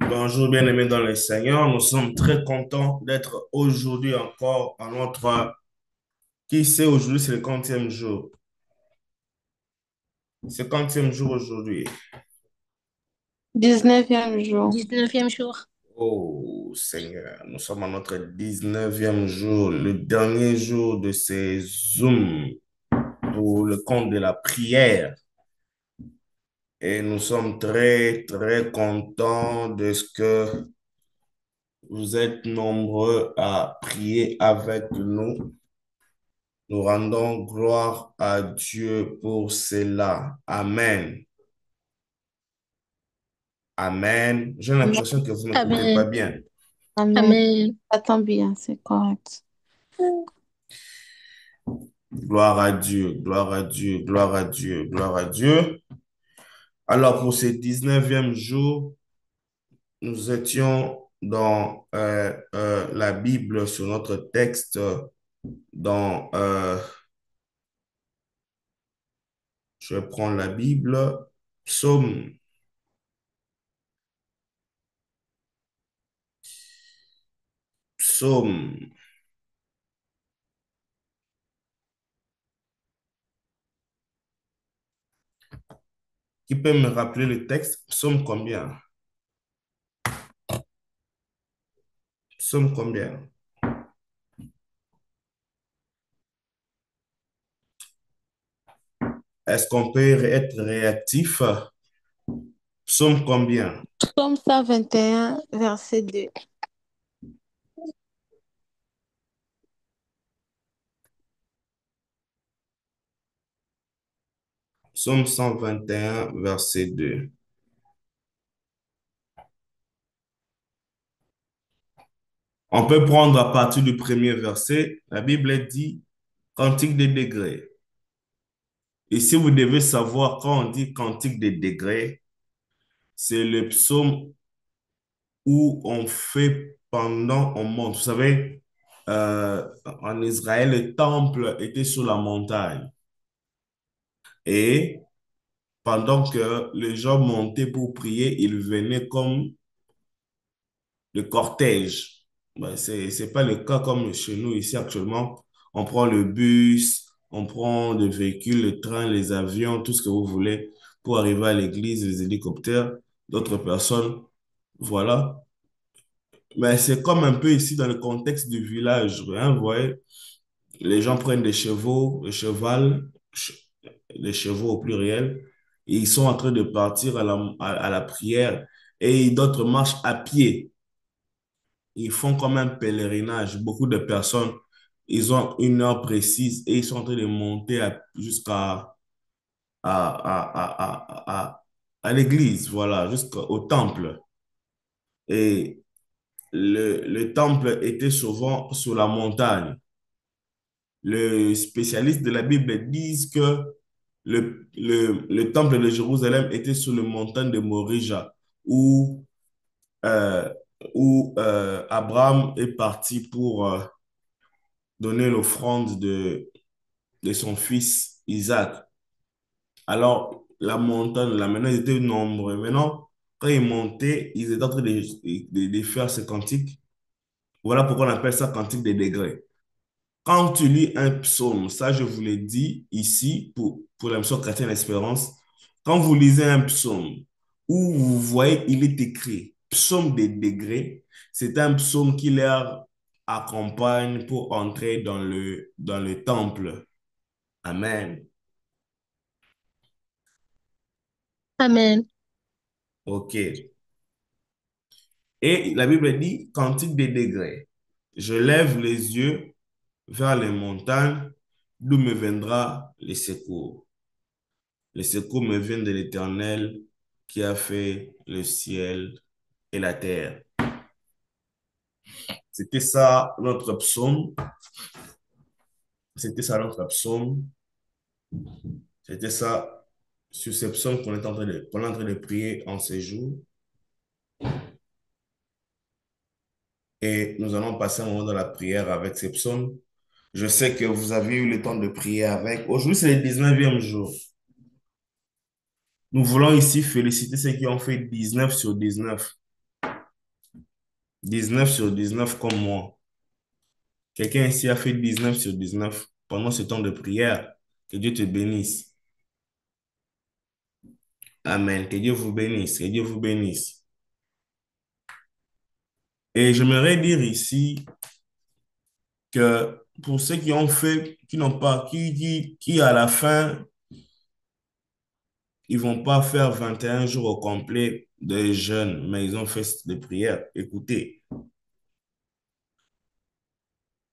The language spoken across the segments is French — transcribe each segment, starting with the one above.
Bonjour, bien-aimés dans le Seigneur. Nous sommes très contents d'être aujourd'hui encore à notre... Qui sait, aujourd'hui, c'est le 40e jour. C'est le 40e jour aujourd'hui. 19e jour. 19e jour. Oh Seigneur, nous sommes à notre 19e jour, le dernier jour de ces Zooms pour le compte de la prière. Et nous sommes très, très contents de ce que vous êtes nombreux à prier avec nous. Nous rendons gloire à Dieu pour cela. Amen. Amen. J'ai Amen. l'impression que vous n'écoutez pas Amen. bien. Amen. Amen. Attends bien, c'est correct. Gloire à Dieu, gloire à Dieu, gloire à Dieu, gloire à Dieu. Alors, pour ce 19e jour, nous étions dans la Bible sur notre texte dans, je vais prendre la Bible, Psaume, Psaume. Qui peut me rappeler le texte? Psaume combien? Psaume combien? Est-ce qu'on peut être réactif? Psaume combien? Psaume 121, verset 2. Psaume 121, verset 2. On peut prendre à partir du premier verset. La Bible dit cantique des degrés. Et si vous devez savoir, quand on dit cantique des degrés, c'est le psaume où on fait pendant, on monte. Vous savez, en Israël, le temple était sur la montagne. Et pendant que les gens montaient pour prier, ils venaient comme le cortège. Ben, c'est pas le cas comme chez nous ici actuellement. On prend le bus, on prend des véhicules, le train, les avions, tout ce que vous voulez pour arriver à l'église, les hélicoptères, d'autres personnes. Voilà. Mais c'est comme un peu ici dans le contexte du village. Hein, vous voyez, les gens prennent des chevaux, le cheval, les chevaux au pluriel, et ils sont en train de partir à la prière et d'autres marchent à pied. Ils font comme un pèlerinage. Beaucoup de personnes, ils ont une heure précise et ils sont en train de monter jusqu'à à l'église, voilà, jusqu'au temple. Et le temple était souvent sur la montagne. Les spécialistes de la Bible disent que le temple de Jérusalem était sur le montagne de Morija, où, euh, où Abraham est parti pour donner l'offrande de son fils Isaac. Alors, la montagne, là, maintenant, ils étaient nombreux. Maintenant, quand ils montaient, ils étaient en train de faire ce cantique. Voilà pourquoi on appelle ça cantique des degrés. Quand tu lis un psaume, ça je vous l'ai dit ici pour la mission chrétienne Espérance, quand vous lisez un psaume où vous voyez, il est écrit psaume des degrés, c'est un psaume qui leur accompagne pour entrer dans le temple. Amen. Amen. OK. Et la Bible dit cantique des degrés. Je lève les yeux vers les montagnes, d'où me viendra le secours. Le secours me vient de l'Éternel qui a fait le ciel et la terre. C'était ça notre psaume. C'était ça notre psaume. C'était ça sur ce psaume qu'on est en train de prier en ces jours. Et nous allons passer un moment dans la prière avec ces psaumes. Je sais que vous avez eu le temps de prier avec. Aujourd'hui, c'est le 19e jour. Nous voulons ici féliciter ceux qui ont fait 19 sur 19. 19 sur 19 comme moi. Quelqu'un ici a fait 19 sur 19 pendant ce temps de prière. Que Dieu te bénisse. Amen. Que Dieu vous bénisse. Que Dieu vous bénisse. Et j'aimerais dire ici que pour ceux qui ont fait, qui n'ont pas, qui à la fin, ils vont pas faire 21 jours au complet de jeûne, mais ils ont fait des prières. Écoutez,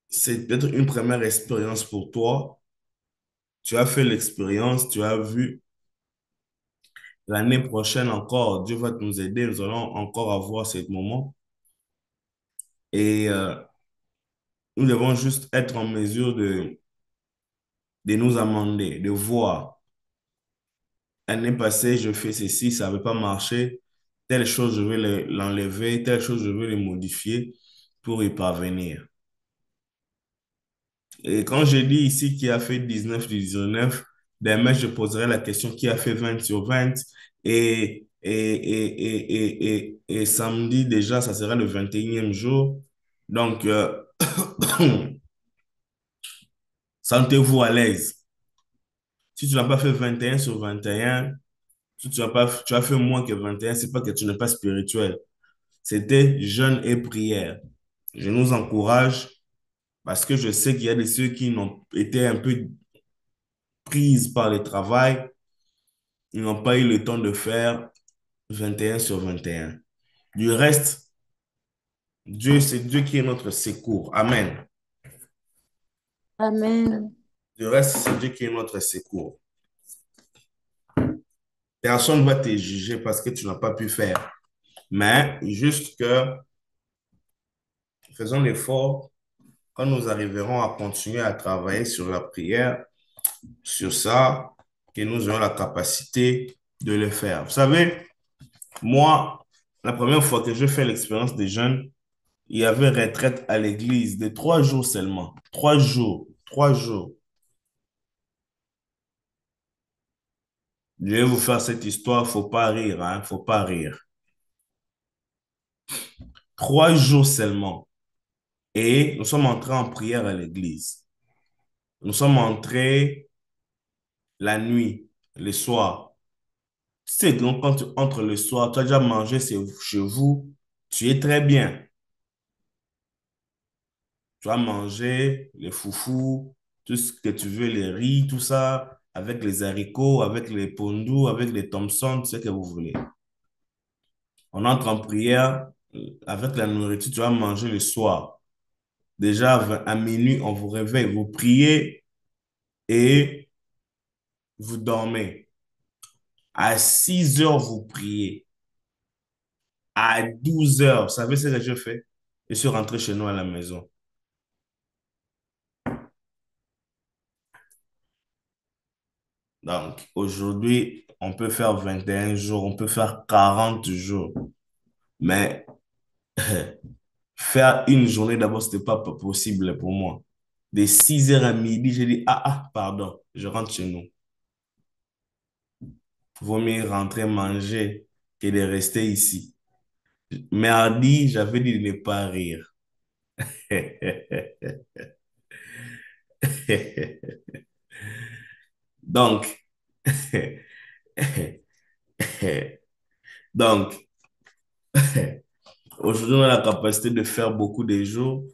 c'est peut-être une première expérience pour toi. Tu as fait l'expérience, tu as vu. L'année prochaine encore, Dieu va nous aider. Nous allons encore avoir ce moment. Et nous devons juste être en mesure de nous amender, de voir. L'année passée, je fais ceci, ça n'avait pas marché. Telle chose, je vais l'enlever. Telle chose, je vais le modifier pour y parvenir. Et quand je dis ici qui a fait 19 sur 19, demain, je poserai la question qui a fait 20 sur 20. Et samedi, déjà, ça sera le 21e jour. Donc, sentez-vous à l'aise. Si tu n'as pas fait 21 sur 21, si tu as fait moins que 21, c'est pas que tu n'es pas spirituel. C'était jeûne et prière. Je nous encourage parce que je sais qu'il y a de ceux qui n'ont été un peu prises par le travail. Ils n'ont pas eu le temps de faire 21 sur 21. Du reste, Dieu, c'est Dieu qui est notre secours. Amen. Amen. Du reste, c'est Dieu qui est notre secours. Personne ne va te juger parce que tu n'as pas pu faire. Mais juste que faisons l'effort quand nous arriverons à continuer à travailler sur la prière, sur ça, que nous aurons la capacité de le faire. Vous savez, moi, la première fois que je fais l'expérience des jeunes, il y avait retraite à l'église de 3 jours seulement. 3 jours. 3 jours. Je vais vous faire cette histoire, faut pas rire, hein, faut pas rire. 3 jours seulement. Et nous sommes entrés en prière à l'église. Nous sommes entrés la nuit, le soir. Tu sais, donc quand tu entres le soir, tu as déjà mangé chez vous, tu es très bien. Tu as mangé les foufous, tout ce que tu veux, les riz, tout ça, avec les haricots, avec les pondous, avec les Thompson, tout ce que vous voulez. On entre en prière avec la nourriture, tu vas manger le soir. Déjà à minuit, on vous réveille, vous priez et vous dormez. À 6 heures, vous priez. À 12 heures, vous savez ce que je fais? Je suis rentré chez nous à la maison. Donc, aujourd'hui, on peut faire 21 jours, on peut faire 40 jours. Mais faire une journée d'abord, ce n'était pas possible pour moi. De 6 heures à midi, j'ai dit, pardon, je rentre chez nous. Vaut mieux rentrer manger que de rester ici. Mardi, j'avais dit de ne pas rire. Donc, donc, aujourd'hui, on a la capacité de faire beaucoup de jours.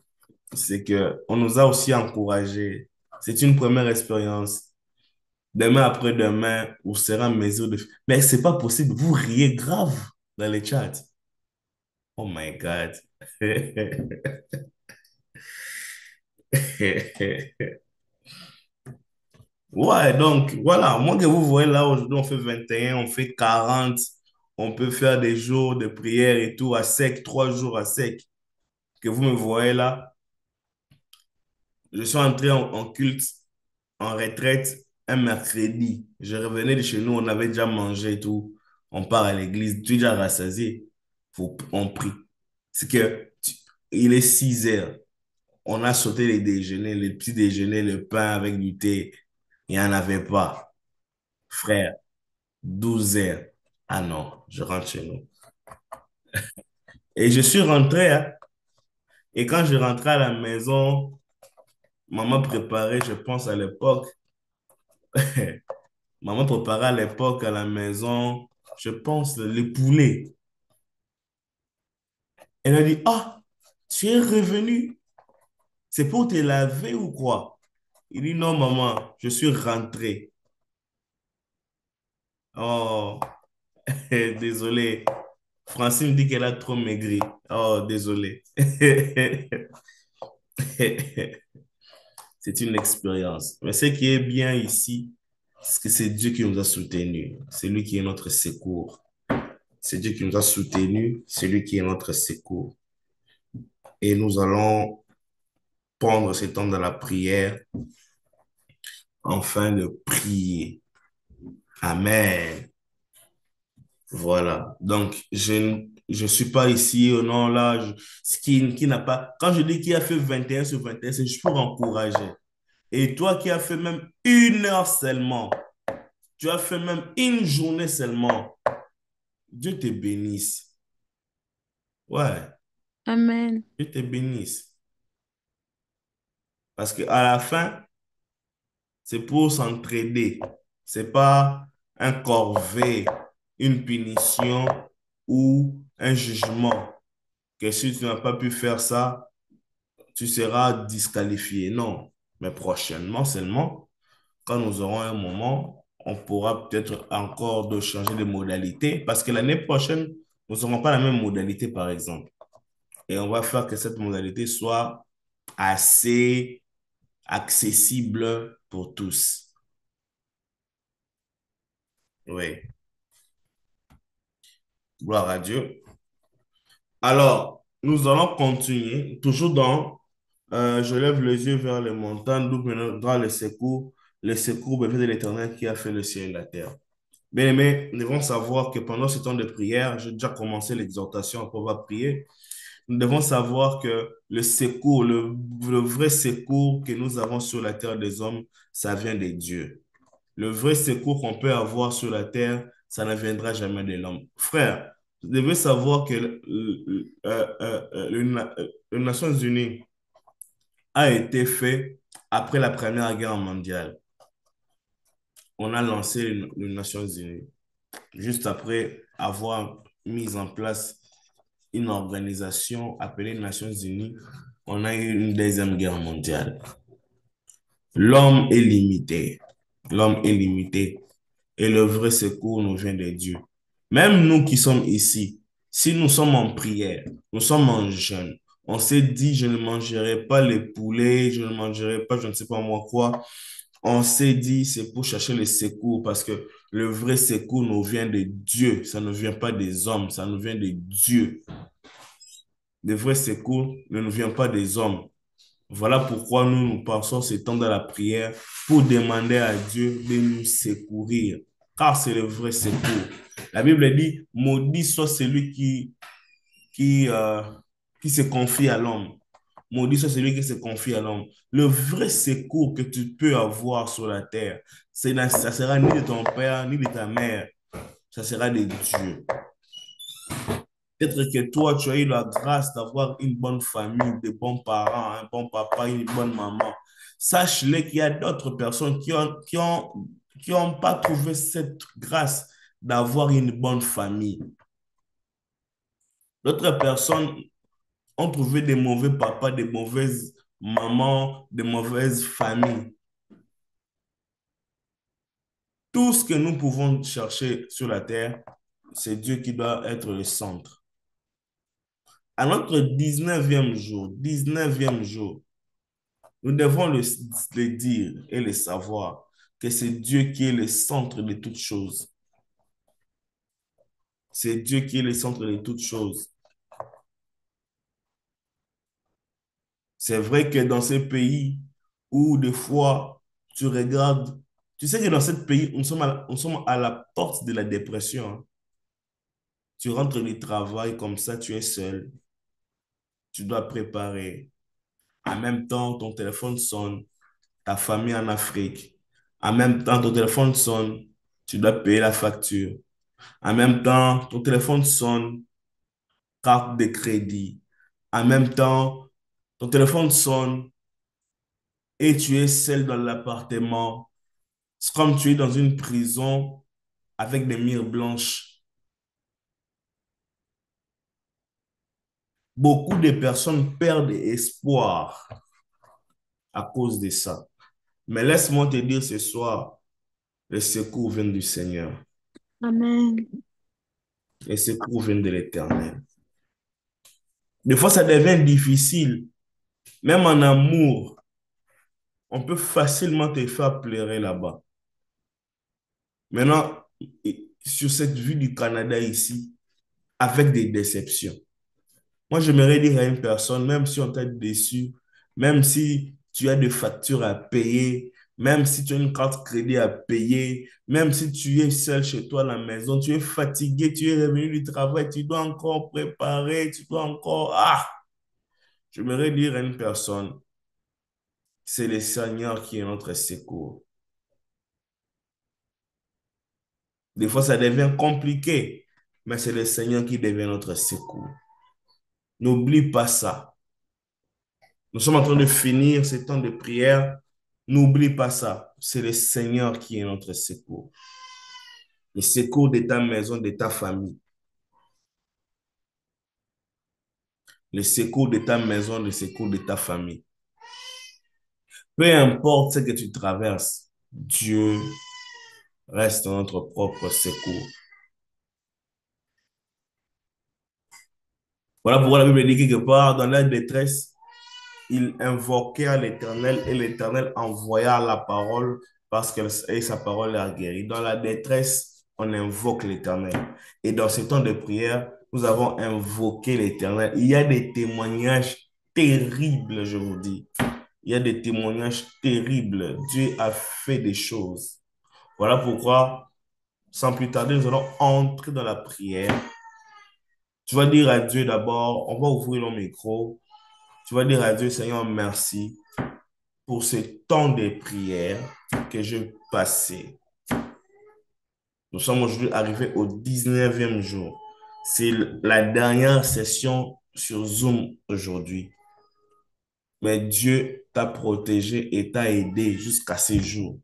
C'est que on nous a aussi encouragés. C'est une première expérience. Demain après-demain, vous serez en mesure de... Mais c'est pas possible. Vous riez grave dans les chats. Oh my God. Ouais, donc voilà, moi que vous voyez là, aujourd'hui, on fait 21, on fait 40, on peut faire des jours de prière et tout à sec, 3 jours à sec. Que vous me voyez là, je suis entré en culte, en retraite, un mercredi. Je revenais de chez nous, on avait déjà mangé et tout. On part à l'église, tu es déjà rassasié. On prie. C'est que il est 6 heures. On a sauté les déjeuners, les petits déjeuners, le pain avec du thé. Il n'y en avait pas. Frère, 12 heures. Ah non, je rentre chez nous. Et je suis rentré, hein. Et quand je rentrais à la maison, maman préparait, je pense à l'époque, maman préparait à l'époque à la maison, je pense, les poulets. Elle a dit, ah, tu es revenu, c'est pour te laver ou quoi? Il dit, non, maman, je suis rentré. Oh, désolé. Francine dit qu'elle a trop maigri. Oh, désolé. C'est une expérience. Mais ce qui est bien ici, c'est que c'est Dieu qui nous a soutenus. C'est lui qui est notre secours. C'est Dieu qui nous a soutenus. C'est lui qui est notre secours. Et nous allons prendre ce temps dans la prière afin de prier. Amen. Voilà. Donc, je suis pas ici au nom là, qui n'a pas. Quand je dis qui a fait 21 sur 21, c'est juste pour encourager. Et toi qui as fait même 1 heure seulement, tu as fait même une journée seulement, Dieu te bénisse. Ouais, Amen. Dieu te bénisse. Parce qu'à la fin, c'est pour s'entraider. C'est pas un corvée, une punition ou un jugement. Que si tu n'as pas pu faire ça, tu seras disqualifié. Non. Mais prochainement seulement, quand nous aurons un moment, on pourra peut-être encore de changer de modalité parce que l'année prochaine, nous n'aurons pas la même modalité, par exemple. Et on va faire que cette modalité soit assez accessible pour tous. Oui, gloire à Dieu. Alors, nous allons continuer, toujours dans je lève les yeux vers les montagnes, d'où viendra le secours vient de l'Éternel qui a fait le ciel et la terre. Bien aimés, nous devons savoir que pendant ce temps de prière, j'ai déjà commencé l'exhortation, après on va prier. Nous devons savoir que le secours, le vrai secours que nous avons sur la terre des hommes, ça vient de Dieu. Le vrai secours qu'on peut avoir sur la terre, ça ne viendra jamais de l'homme. Frère, vous devez savoir que les Nations Unies a été fait après la Première Guerre mondiale. On a lancé les Nations Unies juste après avoir mis en place une organisation appelée Nations Unies. On a eu une deuxième guerre mondiale. L'homme est limité. L'homme est limité. Et le vrai secours nous vient de Dieu. Même nous qui sommes ici, si nous sommes en prière, nous sommes en jeûne, on s'est dit, je ne mangerai pas les poulets, je ne mangerai pas, je ne sais pas moi quoi. On s'est dit, c'est pour chercher le secours parce que le vrai secours nous vient de Dieu. Ça ne vient pas des hommes, ça nous vient de Dieu. Le vrai secours ne nous vient pas des hommes. Voilà pourquoi nous passons ce temps dans la prière pour demander à Dieu de nous secourir, car c'est le vrai secours. La Bible dit, maudit soit celui qui, euh, qui se confie à l'homme. Maudit soit celui qui se confie à l'homme. Le vrai secours que tu peux avoir sur la terre, ça sera ni de ton père, ni de ta mère. Ça sera de Dieu. Peut-être que toi, tu as eu la grâce d'avoir une bonne famille, de bons parents, un bon papa, une bonne maman. Sache-le qu'il y a d'autres personnes qui ont pas trouvé cette grâce d'avoir une bonne famille. D'autres personnes ont trouvé des mauvais papas, des mauvaises mamans, des mauvaises familles. Tout ce que nous pouvons chercher sur la terre, c'est Dieu qui doit être le centre. À notre 19e jour, nous devons le dire et le savoir que c'est Dieu qui est le centre de toutes choses. C'est Dieu qui est le centre de toutes choses. C'est vrai que dans ces pays où des fois tu regardes, tu sais que dans ce pays, nous sommes à la porte de la dépression, hein. Tu rentres du travail comme ça, tu es seul, tu dois préparer. En même temps, ton téléphone sonne, ta famille en Afrique. En même temps, ton téléphone sonne, tu dois payer la facture. En même temps, ton téléphone sonne, carte de crédit. En même temps, Ton téléphone sonne et tu es seul dans l'appartement. C'est comme tu es dans une prison avec des murs blanches. Beaucoup de personnes perdent espoir à cause de ça. Mais laisse-moi te dire ce soir, le secours vient du Seigneur. Amen. Le secours vient de l'Éternel. Des fois, ça devient difficile. Même en amour, on peut facilement te faire pleurer là-bas. Maintenant, sur cette vue du Canada ici, avec des déceptions. Moi, j'aimerais dire à une personne, même si on t'a déçu, même si tu as des factures à payer, même si tu as une carte crédit à payer, même si tu es seul chez toi à la maison, tu es fatigué, tu es revenu du travail, tu dois encore préparer, tu dois encore... Ah! J'aimerais dire à une personne, c'est le Seigneur qui est notre secours. Des fois, ça devient compliqué, mais c'est le Seigneur qui devient notre secours. N'oublie pas ça. Nous sommes en train de finir ce temps de prière. N'oublie pas ça. C'est le Seigneur qui est notre secours. Le secours de ta maison, de ta famille. Le secours de ta maison, le secours de ta famille. Peu importe ce que tu traverses, Dieu reste notre propre secours. Voilà pourquoi la Bible dit quelque part, dans la détresse, ils invoquèrent l'Éternel et l'Éternel envoya la parole parce que sa parole a guéri. Dans la détresse, on invoque l'Éternel. Et dans ce temps de prière, nous avons invoqué l'Éternel. Il y a des témoignages terribles, je vous dis. Il y a des témoignages terribles. Dieu a fait des choses. Voilà pourquoi, sans plus tarder, nous allons entrer dans la prière. Tu vas dire à Dieu d'abord, on va ouvrir le micro. Tu vas dire à Dieu, Seigneur, merci pour ce temps de prière que j'ai passé. Nous sommes aujourd'hui arrivés au 19e jour. C'est la dernière session sur Zoom aujourd'hui. Mais Dieu t'a protégé et t'a aidé jusqu'à ces jours.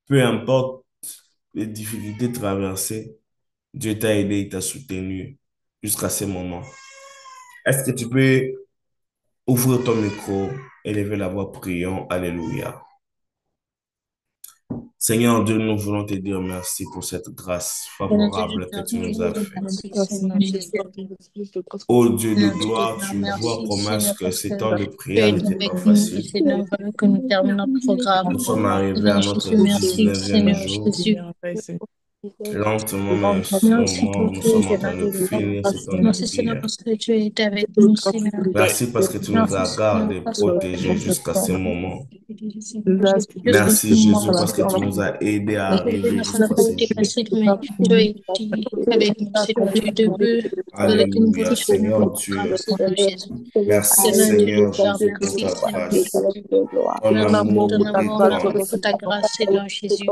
Peu importe les difficultés traversées, Dieu t'a aidé et t'a soutenu jusqu'à ces moments. Est-ce que tu peux ouvrir ton micro, élever la voix, prions, Alléluia. Seigneur Dieu, nous voulons te dire merci pour cette grâce Seigneur Dieu, je favorable te que tu nous as remercie, faite. merci Seigneur Jésus. Ô Dieu de Seigneur Dieu, gloire, je te tu vois remercie, comment est-ce Seigneur, que parce ces que temps de tu prière es n'étaient pas avec nous. Et faciles. Seigneur, voilà que nous terminons notre programme. Nous sommes arrivés à Seigneur notre Jésus, merci, 19e Seigneur jour. Jésus. Lentement, mais Merci pour sûrement, nous tout, sommes en Seigneur train de Jésus. finir ce temps de Merci, Seigneur, prière. parce que tu es avec nous, Seigneur. Merci parce que tu nous Merci, as Seigneur, gardés, parce que protégés jusqu'à ce moment. je suis Merci Jésus parce que tu nous as aidés à arriver ça n'a jusqu'à pas ce été jour. facile, mais tu as été avec nous, Seigneur Dieu. Depuis que nous Alléluia, finissons Seigneur notre programme, Dieu. Seigneur Jésus. Merci Seigneur Dieu, je Seigneur te Jésus pour remercie, ta Seigneur grâce, Jésus. ton Merci pour ton amour et amour, ton... merci pour ta grâce, Seigneur Jésus.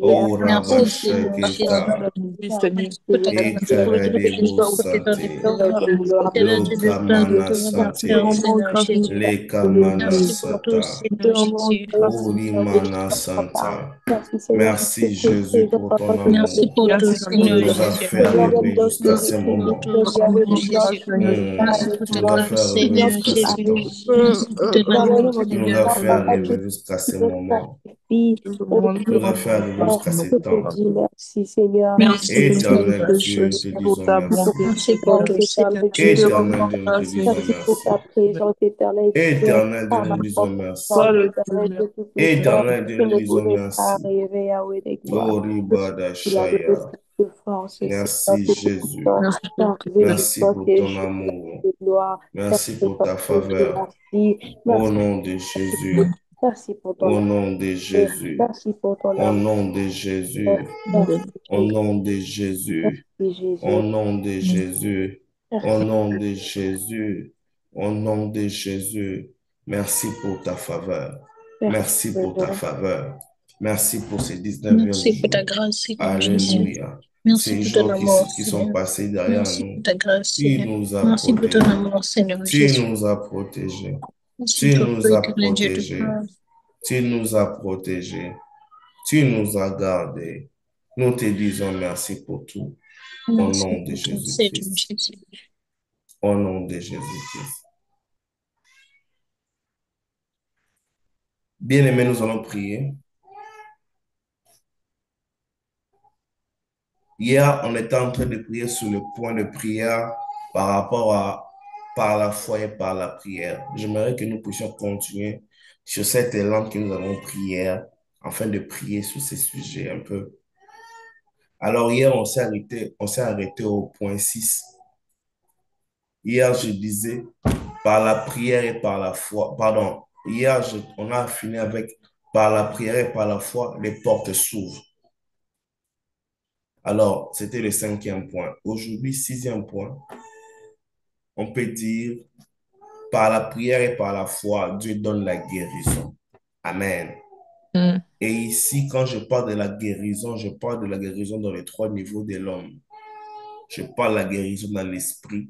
Oh, Merci, Seigneur Jésus. Rabashaketa, Merci pour ta grâce, Seigneur Jésus, Ikaradebo pour tes temps de Sante, prière. Seigneur Dieu, de temps de Lokamana prière par cœur, Sante, Seigneur Jésus. Lekamana Merci pour tout, Sata, Seigneur Jésus. Orimana Santa. Merci Jésus pour ton Merci amour. pour tout, Tu Seigneur nous as Jésus. fait arriver jusqu'à ce Merci pour moment. tout, Seigneur Jésus. Merci pour Tu ta nous as fait grâce, arriver Seigneur jusqu'à ce Jésus. temps. Merci pour ton amour, Tu nous Seigneur. as fait arriver jusqu'à ce moment. Tu nous as fait arriver jusqu'à ce temps. Merci pour tout. Éternel Dieu, te disons merci. Merci pour tout, Seigneur Jésus. Éternel Dieu, nous te disons merci. Éternel Dieu, nous disons merci. Éternel Dieu, nous disons merci. Oh, Ribada Shaya. Merci Jésus. Merci pour tout. Merci pour ton amour. Merci pour ta faveur. Au nom de Jésus. Au nom de Jésus. Au nom de Jésus. Au nom de Jésus. Au nom de Jésus. Au nom de Jésus. Au nom de Jésus. Merci pour ta faveur. Merci pour ta faveur. Merci pour ce 19e Merci pour ta jour. grâce, Seigneur Jésus. Alléluia. Merci ces pour ton jours amour, qui sont Seigneur. passés derrière Merci pour nous. ta grâce, Tu Seigneur. nous as Merci pour ton protégés. amour, Seigneur Tu Jésus. nous as protégés. Merci, Tu toi, nous Père as éternel, Dieu de protégés. grâce. Tu nous as protégés. Tu nous as gardés. Nous te disons merci pour tout. Au Merci nom de pour ton Seigneur Jésus-Christ. Jésus. Au nom de Jésus-Christ. Bien-aimés, nous allons prier. Hier, on était en train de prier sur le point de prière par rapport à par la foi et par la prière. J'aimerais que nous puissions continuer sur cet élan que nous avons pris hier, afin de prier sur ces sujets un peu. Alors hier, on s'est arrêté au point 6. Hier, je disais, par la prière et par la foi, pardon, hier, on a fini avec par la prière et par la foi, les portes s'ouvrent. Alors, c'était le 5e point. Aujourd'hui, 6e point, on peut dire, par la prière et par la foi, Dieu donne la guérison. Amen. Mm. Et ici, quand je parle de la guérison, je parle de la guérison dans les 3 niveaux de l'homme. Je parle de la guérison dans l'esprit,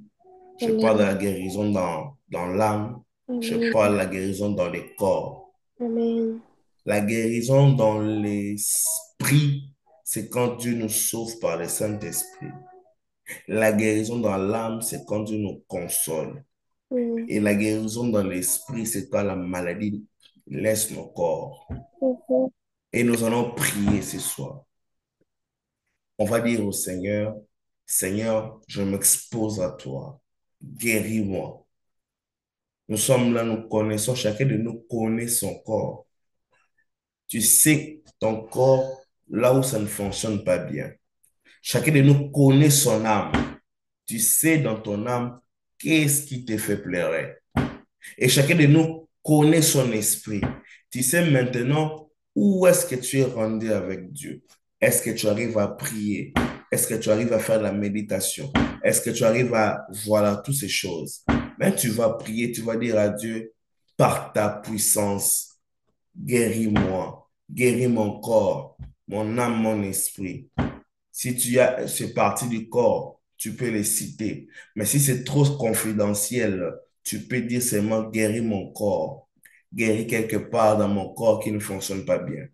je parle de la guérison dans l'âme, je parle de la guérison dans le corps. Amen. La guérison dans l'esprit, c'est quand Dieu nous sauve par le Saint-Esprit. La guérison dans l'âme, c'est quand Dieu nous console. Mm. Et la guérison dans l'esprit, c'est quand la maladie laisse nos corps. Mhm. Et nous allons prier ce soir. On va dire au Seigneur, Seigneur, je m'expose à toi. Guéris-moi. Nous sommes là, nous connaissons, chacun de nous connaît son corps. Tu sais ton corps là où ça ne fonctionne pas bien. Chacun de nous connaît son âme. Tu sais dans ton âme qu'est-ce qui te fait pleurer. Et chacun de nous connaît son esprit. Tu sais maintenant où est-ce que tu es rendu avec Dieu. Est-ce que tu arrives à prier? Est-ce que tu arrives à faire la méditation? Est-ce que tu arrives à, voilà, toutes ces choses. Mais tu vas prier, tu vas dire à Dieu, par ta puissance, guéris-moi, guéris mon corps, mon âme, mon esprit. Si tu as ces parties du corps, tu peux les citer. Mais si c'est trop confidentiel, tu peux dire seulement guéris mon corps, guéris quelque part dans mon corps qui ne fonctionne pas bien.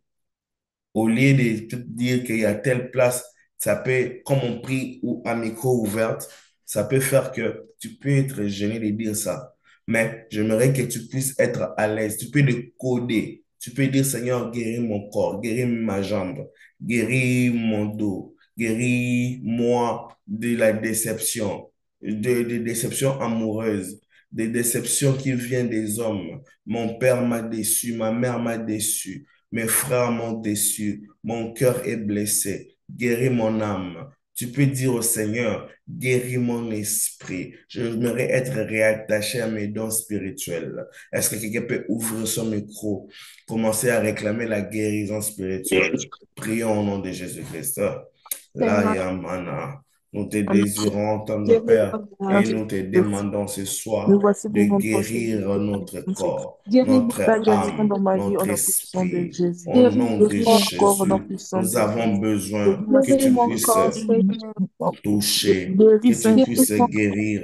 Au lieu de te dire qu'il y a telle place, ça peut, comme on prie ou à micro ouverte, ça peut faire que tu peux être gêné de dire ça. Mais j'aimerais que tu puisses être à l'aise. Tu peux le coder. Tu peux dire, Seigneur, guéris mon corps, guéris ma jambe, guéris mon dos, guéris-moi de la déception, de déception amoureuse, des déceptions qui viennent des hommes. Mon père m'a déçu, ma mère m'a déçu. Mes frères m'ont déçu, mon cœur est blessé, guéris mon âme. Tu peux dire au Seigneur, guéris mon esprit. J'aimerais être réattaché à mes dons spirituels. Est-ce que quelqu'un peut ouvrir son micro, commencer à réclamer la guérison spirituelle? Prions au nom de Jésus-Christ. Là, Seigneur, Yamana. Nous te Amen. désirons entendre, Père, Guéris-moi, et Jésus. nous te demandons ce Nous soir voici de devant toi, Seigneur. guérir notre corps, Guéris-moi la notre guérison âme, dans ma vie au notre nom puissant de esprit, Jésus. au nom de Guéris mon corps au nom Jésus. puissant Nous de avons Jésus. besoin Guéris-moi, que Seigneur, tu mon puisses corps, Seigneur. toucher, que Guéris, tu Seigneur, puisses guérir.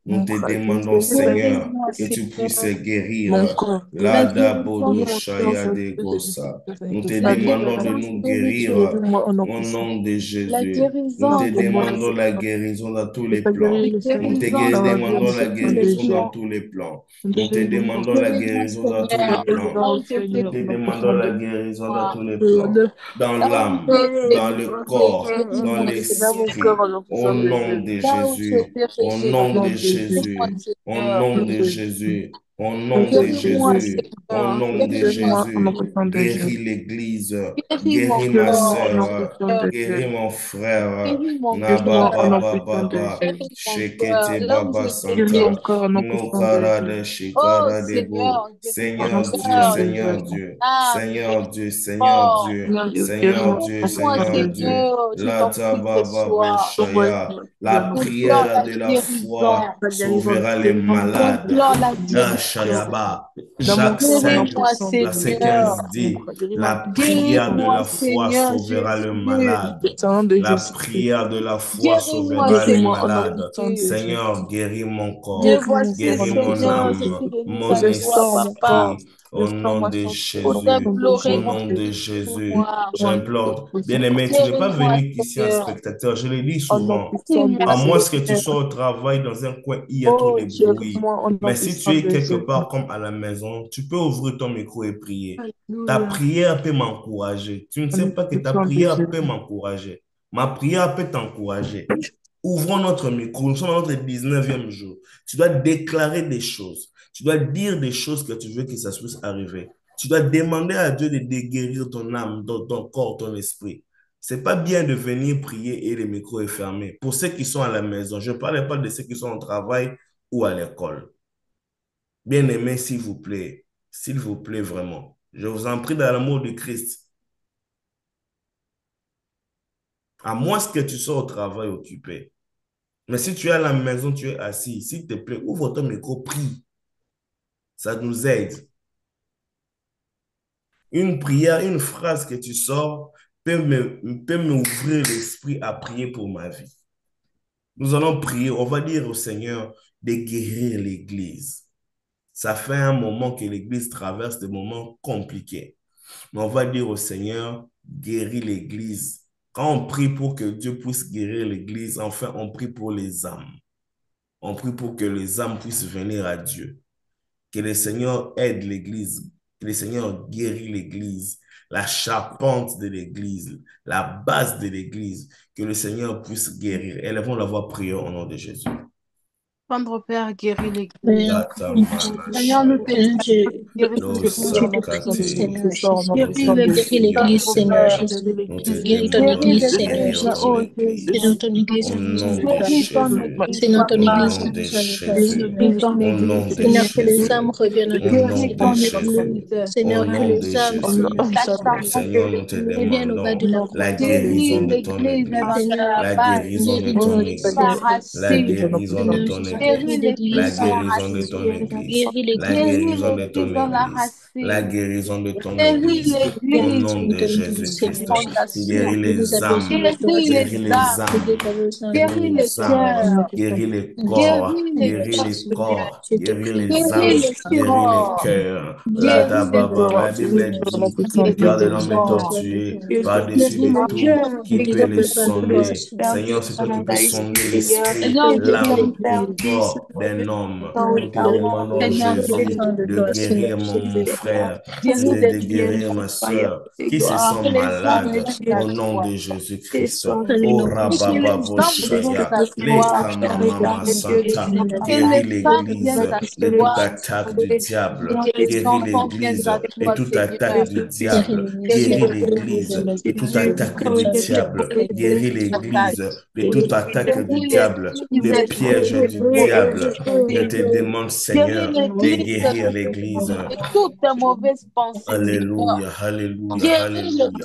Nous mon te frère. demandons, Seigneur, Guéris-moi, que tu puisses Seigneur, mon guérir. corps. Lada Guéris Bodo mon corps, Shaya Seigneur, de Gosa. Seigneur, Nous que te ça demandons de libère. nous guérir Guéris-moi au nom au puissant. nom de La Jésus. Nous te guérison, demandons la guérison dans tous que les ta plans. guérison Nous te dans ma vie au demandons nom la puissant de guérison dans Jésus. tous les plans. Nous te Nous te demandons demandons la guérison dans tous la les plans. guérison, Nous Seigneur, te au nom demandons puissant la de guérison dans tous les plans. Jésus. Dans l'âme, dans le corps, dans Dans mon cœur, l'esprit. au nom Au puissant de nom Jésus. de Jésus. Au Au nom nom de de Jésus. Jésus. Au Au nom nom de de Jésus. Jésus. Au Au nom nom de de Jésus. Jésus. Au nom de Guéris-moi au nom Jésus. puissant de Jésus. Guéris l'Église. Guéris ma Guéris-moi au nom sœur. puissant de Guéris Jésus. mon frère. Naba Guéris-moi au nom baba puissant de baba. Jésus. Shekete baba Guéris mon santa. corps au nom puissant de Nokara Jésus. de shikara de bo. Au nom Seigneur Dieu, puissant de Seigneur Jésus. Dieu. Seigneur Dieu, Seigneur Dieu. Seigneur Dieu, Seigneur guéris-moi au Dieu, nom puissant Seigneur de Jésus. Dieu. Lata baba bo Envoie-moi shaya. au La nom puissant de prière de la foi la guérison, sauvera les guérison, malades. de Jésus. Shayaba. Dans mon Jacques corps, au nom 5, Guéris-moi, puissant de verset Seigneur. 15 Jésus-Christ. dit, Guéris-moi, la puissant de prière de Guéris-moi, la Jésus-Christ. foi Seigneur sauvera le Jésus. malade. Au nom de La Jésus-Christ. prière de la foi Guéris-moi, sauvera le Guéris-moi au nom Seigneur malade. puissant de Jésus. Seigneur, Jésus-Christ. guéris mon Me corps, Guéris mon voici, corps au guéris nom mon puissant de Seigneur, je âme, suis Jésus. venu à mon toi, Restaure mon Papa. corps. esprit, au nom Restaure-moi de sans Pour faute au Jésus, nom de au déplorer nom ton de Jésus-Christ. Jésus. pouvoir. J'implore, Puissant. bien-aimé, tu n'es pas Guéris-moi, venu ici en Seigneur. spectateur, je le dis Au nom souvent. puissant de À moins que tu Jésus. sois au travail dans un coin, il y a trop Oh, de bruit. guéris-moi au nom Mais si tu puissant es de quelque Jésus. part comme à la maison, tu peux ouvrir ton micro et prier. Ta Alléluia. prière peut m'encourager. Tu ne Au sais nom pas que ta puissant de prière peut Jésus. m'encourager. Ma prière peut t'encourager. Ouvrons notre micro. Nous sommes à notre 19e jour. Tu dois déclarer des choses. Tu dois dire des choses que tu veux que ça puisse arriver. Tu dois demander à Dieu de guérir ton âme, ton corps, ton esprit. C'est pas bien de venir prier et le micro est fermé. Pour ceux qui sont à la maison, je ne parle pas de ceux qui sont au travail ou à l'école. Bien-aimés, s'il vous plaît vraiment, je vous en prie dans l'amour de Christ, à moins que tu sois au travail occupé. Mais si tu es à la maison, tu es assis, s'il te plaît, ouvre ton micro, prie. Ça nous aide. Une prière, une phrase que tu sors peut m'ouvrir l'esprit à prier pour ma vie. Nous allons prier, on va dire au Seigneur de guérir l'Église. Ça fait un moment que l'Église traverse des moments compliqués. Mais on va dire au Seigneur, guéris l'Église. Quand on prie pour que Dieu puisse guérir l'Église, enfin, on prie pour les âmes. On prie pour que les âmes puissent venir à Dieu. Que le Seigneur aide l'Église. Que le Seigneur guérit l'Église. La charpente de l'Église. La base de l'Église. Que le Seigneur puisse guérir. Élevons la voix, prions au nom de Jésus. Tendre Père, guéris l'Église. Seigneur, Seigneur, nous te Seigneur, guéris Lo toute église au tu nom te puissant prie, de sakate, Seigneur Jésus-Christ. Au nom Jésus. puissant nous de te Guéris Jésus. prions, l'Église, Tendre Seigneur Père, Seigneur. guéris Jésus. Nous te l'Église. Guéris ton demandons Église, de Seigneur guérir Guéris, ton Jésus. oh C'est Église. dans Jésus. ton Église Au que nous nom avons de Guéris ton besoin. Jésus. C'est église, dans ton Au papa. Église que nom de nous avons Jésus. besoin. Guéris ton Au nom église, de Seigneur, que les Jésus. âmes Jésus. reviennent au Au Christ, nom Guéris de Seigneur ton Jésus. Jésus. église. Au Seigneur, que nom de les âmes Au Jésus. nom puissant de Seigneur, Jésus. nous te reviennent au bas demandons de la la croix, Seigneur guérison Jésus. de ton Église, Seigneur, la guérison de guéris ton ton Oh, tu vas Église, Église, guérir Seigneur. la l'église au nom guérison de puissant de Seigneur ton Jésus, Jésus. guéris Église, la l'Église, Seigneur guérison de Jésus. ton Église, Guéris la l'Église, guérison de ton Église, la guérison de ton Église, au nom guéris de ton Église, Jésus-Christ. Seigneur Jésus. Guéris Nous nous les abaissons âmes, de toi, guéris Seigneur. les Nous âmes, débarrassons de guéris toi, les Seigneur âmes, Au nom Jésus. puissant guéris de les Guéris, corps, Seigneur guéris les Jésus. corps, Je te guéris prie, les Seigneur âmes, Jésus. guéris les cœurs. La Guéris, Jésus. Seigneur dababa, la Jésus. Bible Au nom dit, puissant le de Guéris cœur de ton l'homme Jésus. est sang, toi, tortué Seigneur Jésus. par-dessus de Guéris tout. Qui N'oublie peut pas les de pas de toi, sonder? Seigneur Seigneur, c'est toi Jésus. qui peux sonder Elle l'esprit, peut guérir l'âme, le l'Église. corps d'un homme. Nous Nous te demandons, nous Jésus, dépendons de de toi, Seigneur guérir mon Jésus. frère, Guéris de l'Église. guérir ma soeur qui se Que sent les âmes malade reviennent à au nom toi. de Jésus-Christ. Oh Alléluia, Seigneur Rabababo Jésus. Shaya, Que tous les les âmes Kamamama Santa, reviennent à toi. guéris l'Église de toute attaque du diable, guéris l'Église de toute attaque du Guéris diable, l'Église, guéris Seigneur. Que les l'Église âmes de toute reviennent attaque du diable, guéris l'Église de toute attaque du diable, des pièges du diable. Je te demande, Seigneur, de guérir l'Église. Alléluia, alléluia, alléluia.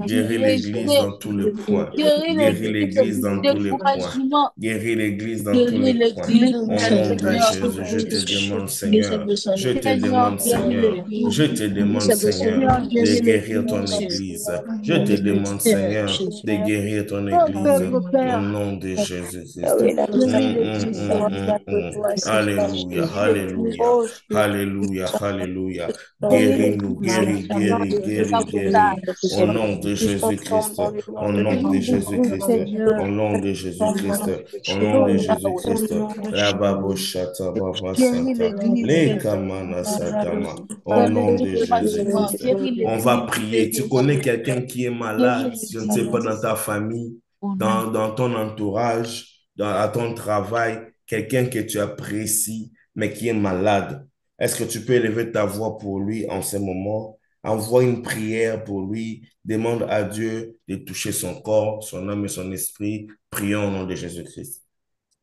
Guéris l'Église dans tous les points. Guéris l'Église dans tous les points. Guéris l'Église dans tous les points. Au nous avons nom de besoin Jésus, je te de toi. demande, Nous avons Seigneur. besoin Je de te toi. demande, Guéris Seigneur. Je l'Église. te Nous demande, avons besoin de Seigneur, toi. de Guéris guérir l'Église, ton Seigneur. Église. Je te demande, Seigneur Seigneur, Jésus. de guérir ton Église. Au nom de Jésus-Christ. Nous avons besoin de toi, Seigneur Alléluia, Jésus. alléluia, alléluia, alléluia. Guéris-nous, guéris, guéris, guéris, guéris. Au nom de Jésus-Christ, au nom de Jésus-Christ, au nom de Jésus-Christ, au nom de Jésus-Christ. La baboshata babasanta, les kamana satama. Au nom de Jésus-Christ. On va prier. Tu connais quelqu'un qui est malade, je ne sais pas, dans ta famille, dans ton entourage, à ton travail, quelqu'un que tu apprécies, mais qui est malade. Est-ce que tu peux élever ta voix pour lui en ce moment? Envoie une prière pour lui. Demande à Dieu de toucher son corps, son âme et son esprit. Prions au nom de Jésus-Christ.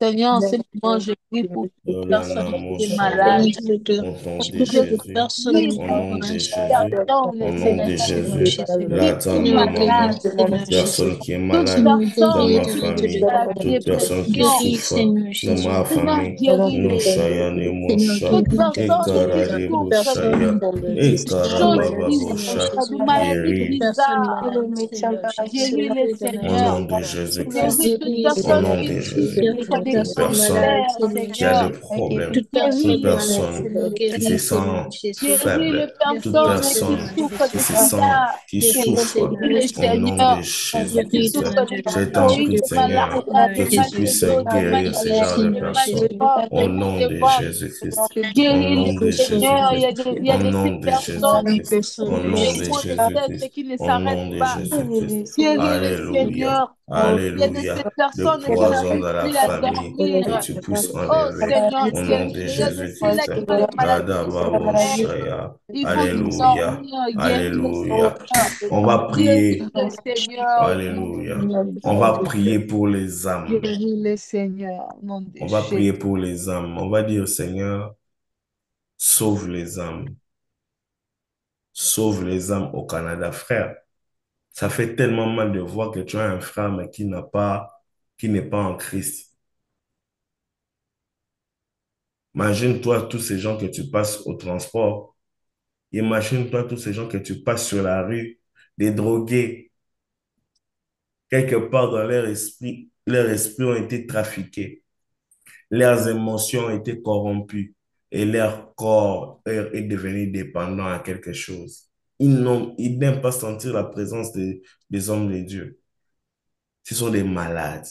Seigneur, en ce moment, je prie pour toute personne qui est malade. Au nom de Je Jésus, prie au pour nom de toute Jésus, personne, au nom Seigneur, de Jésus, qui là, dans est ma maman, malade, toute Seigneur. personne qui est Toute malade dans personne ma qui est famille, dans la toute personne qui dépression, souffre de ma Seigneur, famille, nous guéris-les. chayani mosha, Toute et personne qui karade souffre boshaya, et de choses karababa bosha, bizarres, de maladies guéris bizarres, guéris-les, au Seigneur. nom de Jésus-Christ, Guéris toute au personne nom qui de souffre Jésus, de toute personne cancer, qui a des Seigneur. problèmes, toute Guéris-les, personne qui se Seigneur. sent Guéris les faible, toute personnes qui personne souffrent qui de se sent, sida. qui souffre, Guéris-les, au nom de Seigneur. Qui Jésus-Christ, souffrent de je t'en typhoïde, prie, de Seigneur, malaria, que de tu mal de puisses dos, de mal guérir de ce tête, genre de de mal de personnes, corps, de au mal nom de de ventre. Jésus-Christ, au Guéris-les, nom de Seigneur. Jésus-Christ, Il y au a de ces nom de personnes Jésus-Christ, au nom des de maux de tête Jésus-Christ, qui ne au s'arrêtent nom de pas. Jésus-Christ. Guéris-les, Alléluia, Seigneur. Il y a de ces alléluia. Le personnes qui poison n'arrivent dans la plus à famille, que dormir. tu puisses Oh enlever, Seigneur, au nom de guéris. Il y a de Jésus-Christ. ceux-là qui ont des maladies musculaires. Shaya. Ils vont plus Alléluia, dormir. Guéris-les, alléluia. Seigneur. On va prier, Guéris-les, Seigneur. Au nom de alléluia. On va Jésus. prier pour les âmes. Guéris-les, Seigneur. Au nom de On va prier Jésus. pour les âmes. On va dire, Seigneur, sauve les âmes. Sauve les âmes au Canada, frère. Ça fait tellement mal de voir que tu as un frère, mais qui n'est pas en Christ. Imagine-toi tous ces gens que tu passes au transport. Imagine-toi tous ces gens que tu passes sur la rue, des drogués, quelque part dans leur esprit ont été trafiqués. Leurs émotions ont été corrompues et leur corps est devenu dépendant à quelque chose. Ils n'aiment pas sentir la présence des hommes de Dieu. Ce sont des malades.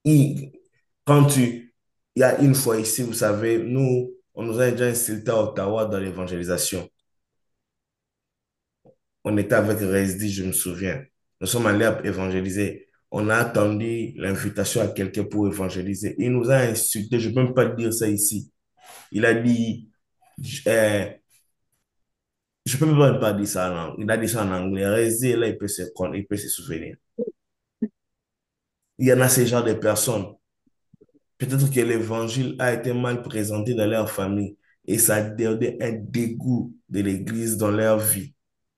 Ils- Quand il y a une fois ici, vous savez, on nous a déjà insulté à Ottawa dans l'évangélisation. On était avec Resdi, je me souviens. Nous sommes allés évangéliser. On a attendu l'invitation à quelqu'un pour évangéliser. Il nous a insulté, je ne peux même pas dire ça ici. Il a dit, euh, je ne peux même pas dire ça en anglais. Il a dit ça en anglais. Resdi, là, il peut se souvenir. Il y en a ce genre de personnes. Peut-être que l'évangile a été mal présenté dans leur famille et ça a donné un dégoût de l'Église dans leur vie.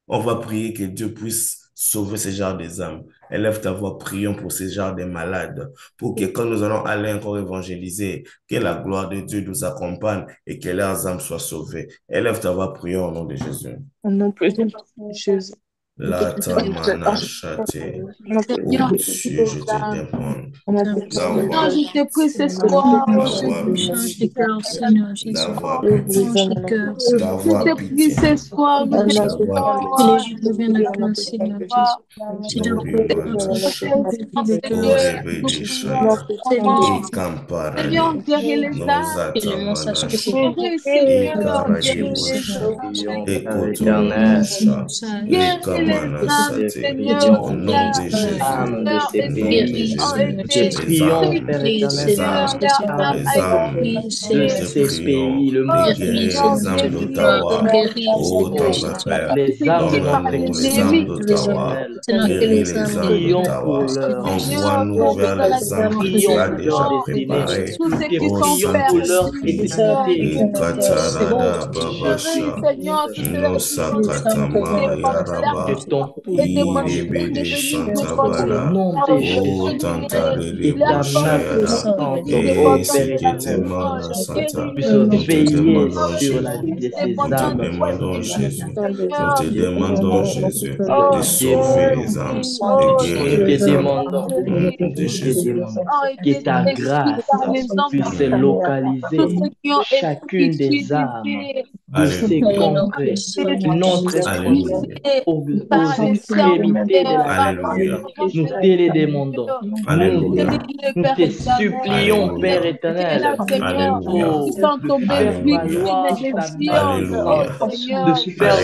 On va prier que Dieu puisse sauver ce genre des âmes. Élève ta voix, prions pour ce genre de malades, pour que quand nous allons aller encore évangéliser, que la gloire de Dieu nous accompagne et que leurs âmes soient sauvées. Élève ta voix, prions au nom de Jésus. Au nom de Jésus. La tamana chate. Oh Seigneur, Dieu, je te demande Seigneur, d'avoir je te prie ce soir, oh d'avoir Jésus, Change pitié, les cœurs, Seigneur Jésus. d'avoir pitié, Change les cœurs, Seigneur. je te d'avoir prie pitié, ce soir, nous te d'avoir prions, Que les pitié. oh gens reviennent à toi, Jésus, Seigneur Jésus. soir. Seigneur, Orimana notre sha. chant, guéris le cœur, Seigneur, Seigneur nous Orebede Jésus. prions shaya. Seigneur ce Jésus. Seigneur, Ekamparane. guéris les âmes. Que les monstres Nozatamana soient sha. Guéris, séparés de Seigneur, ton Ekarade Dieu, guéris les Seigneur bosha. âmes. Jésus. Ekotomana Guéris les sha. monstres, Guéris les Ekamana âmes, sate. guéris Seigneur, Au qui, nom les de Jésus. âmes. Seigneur, Au nom de Guéris, ont Jésus. Seigneur été Jésus. Les âmes. Guéris, Les Seigneur Seigneur, âmes. leur Jésus. âme Les a été âmes. Guéris, Nous Seigneur te brisée. Jésus. prions de Oh Guéris, guérir Seigneur, les Seigneur âmes Jésus. guéris, d'Ottawa. Guéris, Oh, Seigneur Tendre Jésus. Père, persécutés par donne-nous les âmes l'ennemi. d'Ottawa. Seigneur, que Guéris les les âmes âmes reviennent à toi, d'Ottawa. Seigneur Jésus. Envoie-nous Seigneur, vers dans la les âmes que tu as déjà dépression, préparées. tous ceux qui Ô sont Saint-Esprit, perdus, Seigneur, et guéris-les. Katarada Guéris, Babasha, Seigneur, tous ceux-là no qui sont Sakatama des Yaraba, cancer et Irebede devenus Santabara, dépendants, O guéris-les. Tantarede La femme Boshayada, devenue et dépendante ce de qui te l'alcool, demande, Santa. guéris-les. Nous te demandons Femme Jésus. devenue Nous te dépendante de demandons l'héroïne, Jésus. Nous te Seigneur, demandons Jésus de oh, sauver les âmes, guéris, de oh, guérir les âmes. guéris, Au nom guéris. de Jésus. Ont été détruits par les hommes du monde. Tous ceux qui ont utilisé Alléluia. ont été Alléluia. utilisés par les serviteurs, par les Alléluia. servantes de Dieu. Alléluia. Guéris le Père éternel. Alléluia. Ceux-là, Seigneur, Alléluia. qui sont tombés Alléluia. victimes des viandes. Oh Alléluia. Seigneur,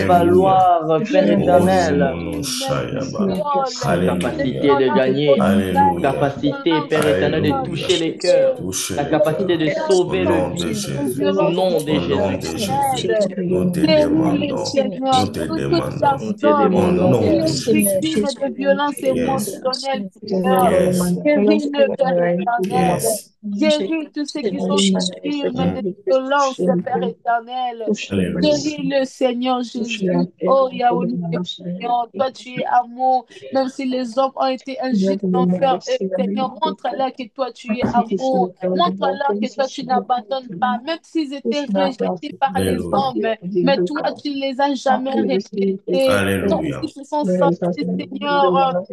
Alléluia. Oh, guéris-les, Rimono des Shayaba. viols, ceux qui Alléluia. ont narcotisation, Alléluia. qui ont Alléluia. enfermé, Touchez les cœurs. Au nom de Jésus. dangereux, Au nom de Jésus. Nous te Guéris le demandons, Seigneur nous te de toute demandons, personne au qui nom de est Jésus. victime de violences Yes, émotionnelles, Seigneur. yes, Guéris-le, Père éternel. yes. Guéris tous ceux qui sont victimes de violences, Père éternel. Alléluia. Guéris-le, Seigneur Jésus. Oh, Yahweh, Seigneur, toi tu es amour. Même si les hommes ont été injustes envers eux, Seigneur, montre-leur que toi tu es amour. Montre-leur que toi tu n'abandonnes pas. Même s'ils étaient rejetés par les Alléluia. hommes, mais toi tu les as jamais rejetés. Même Alléluia. s'ils se sont sentis, Seigneur,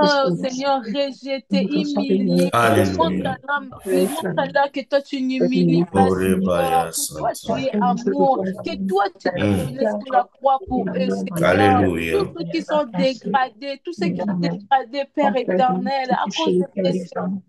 oh Seigneur, rejeté, humilié. Alléluia. Montre-leur que toi, tu n'humilies pas, Seigneur, Orebaya que toi, Santa. tu es amour, que toi, tu t'es donné sur la croix pour eux, Seigneur. Tous Alléluia. ceux qui sont dégradés, tous ceux qui sont dégradés, Père éternel, à cause de persécutions.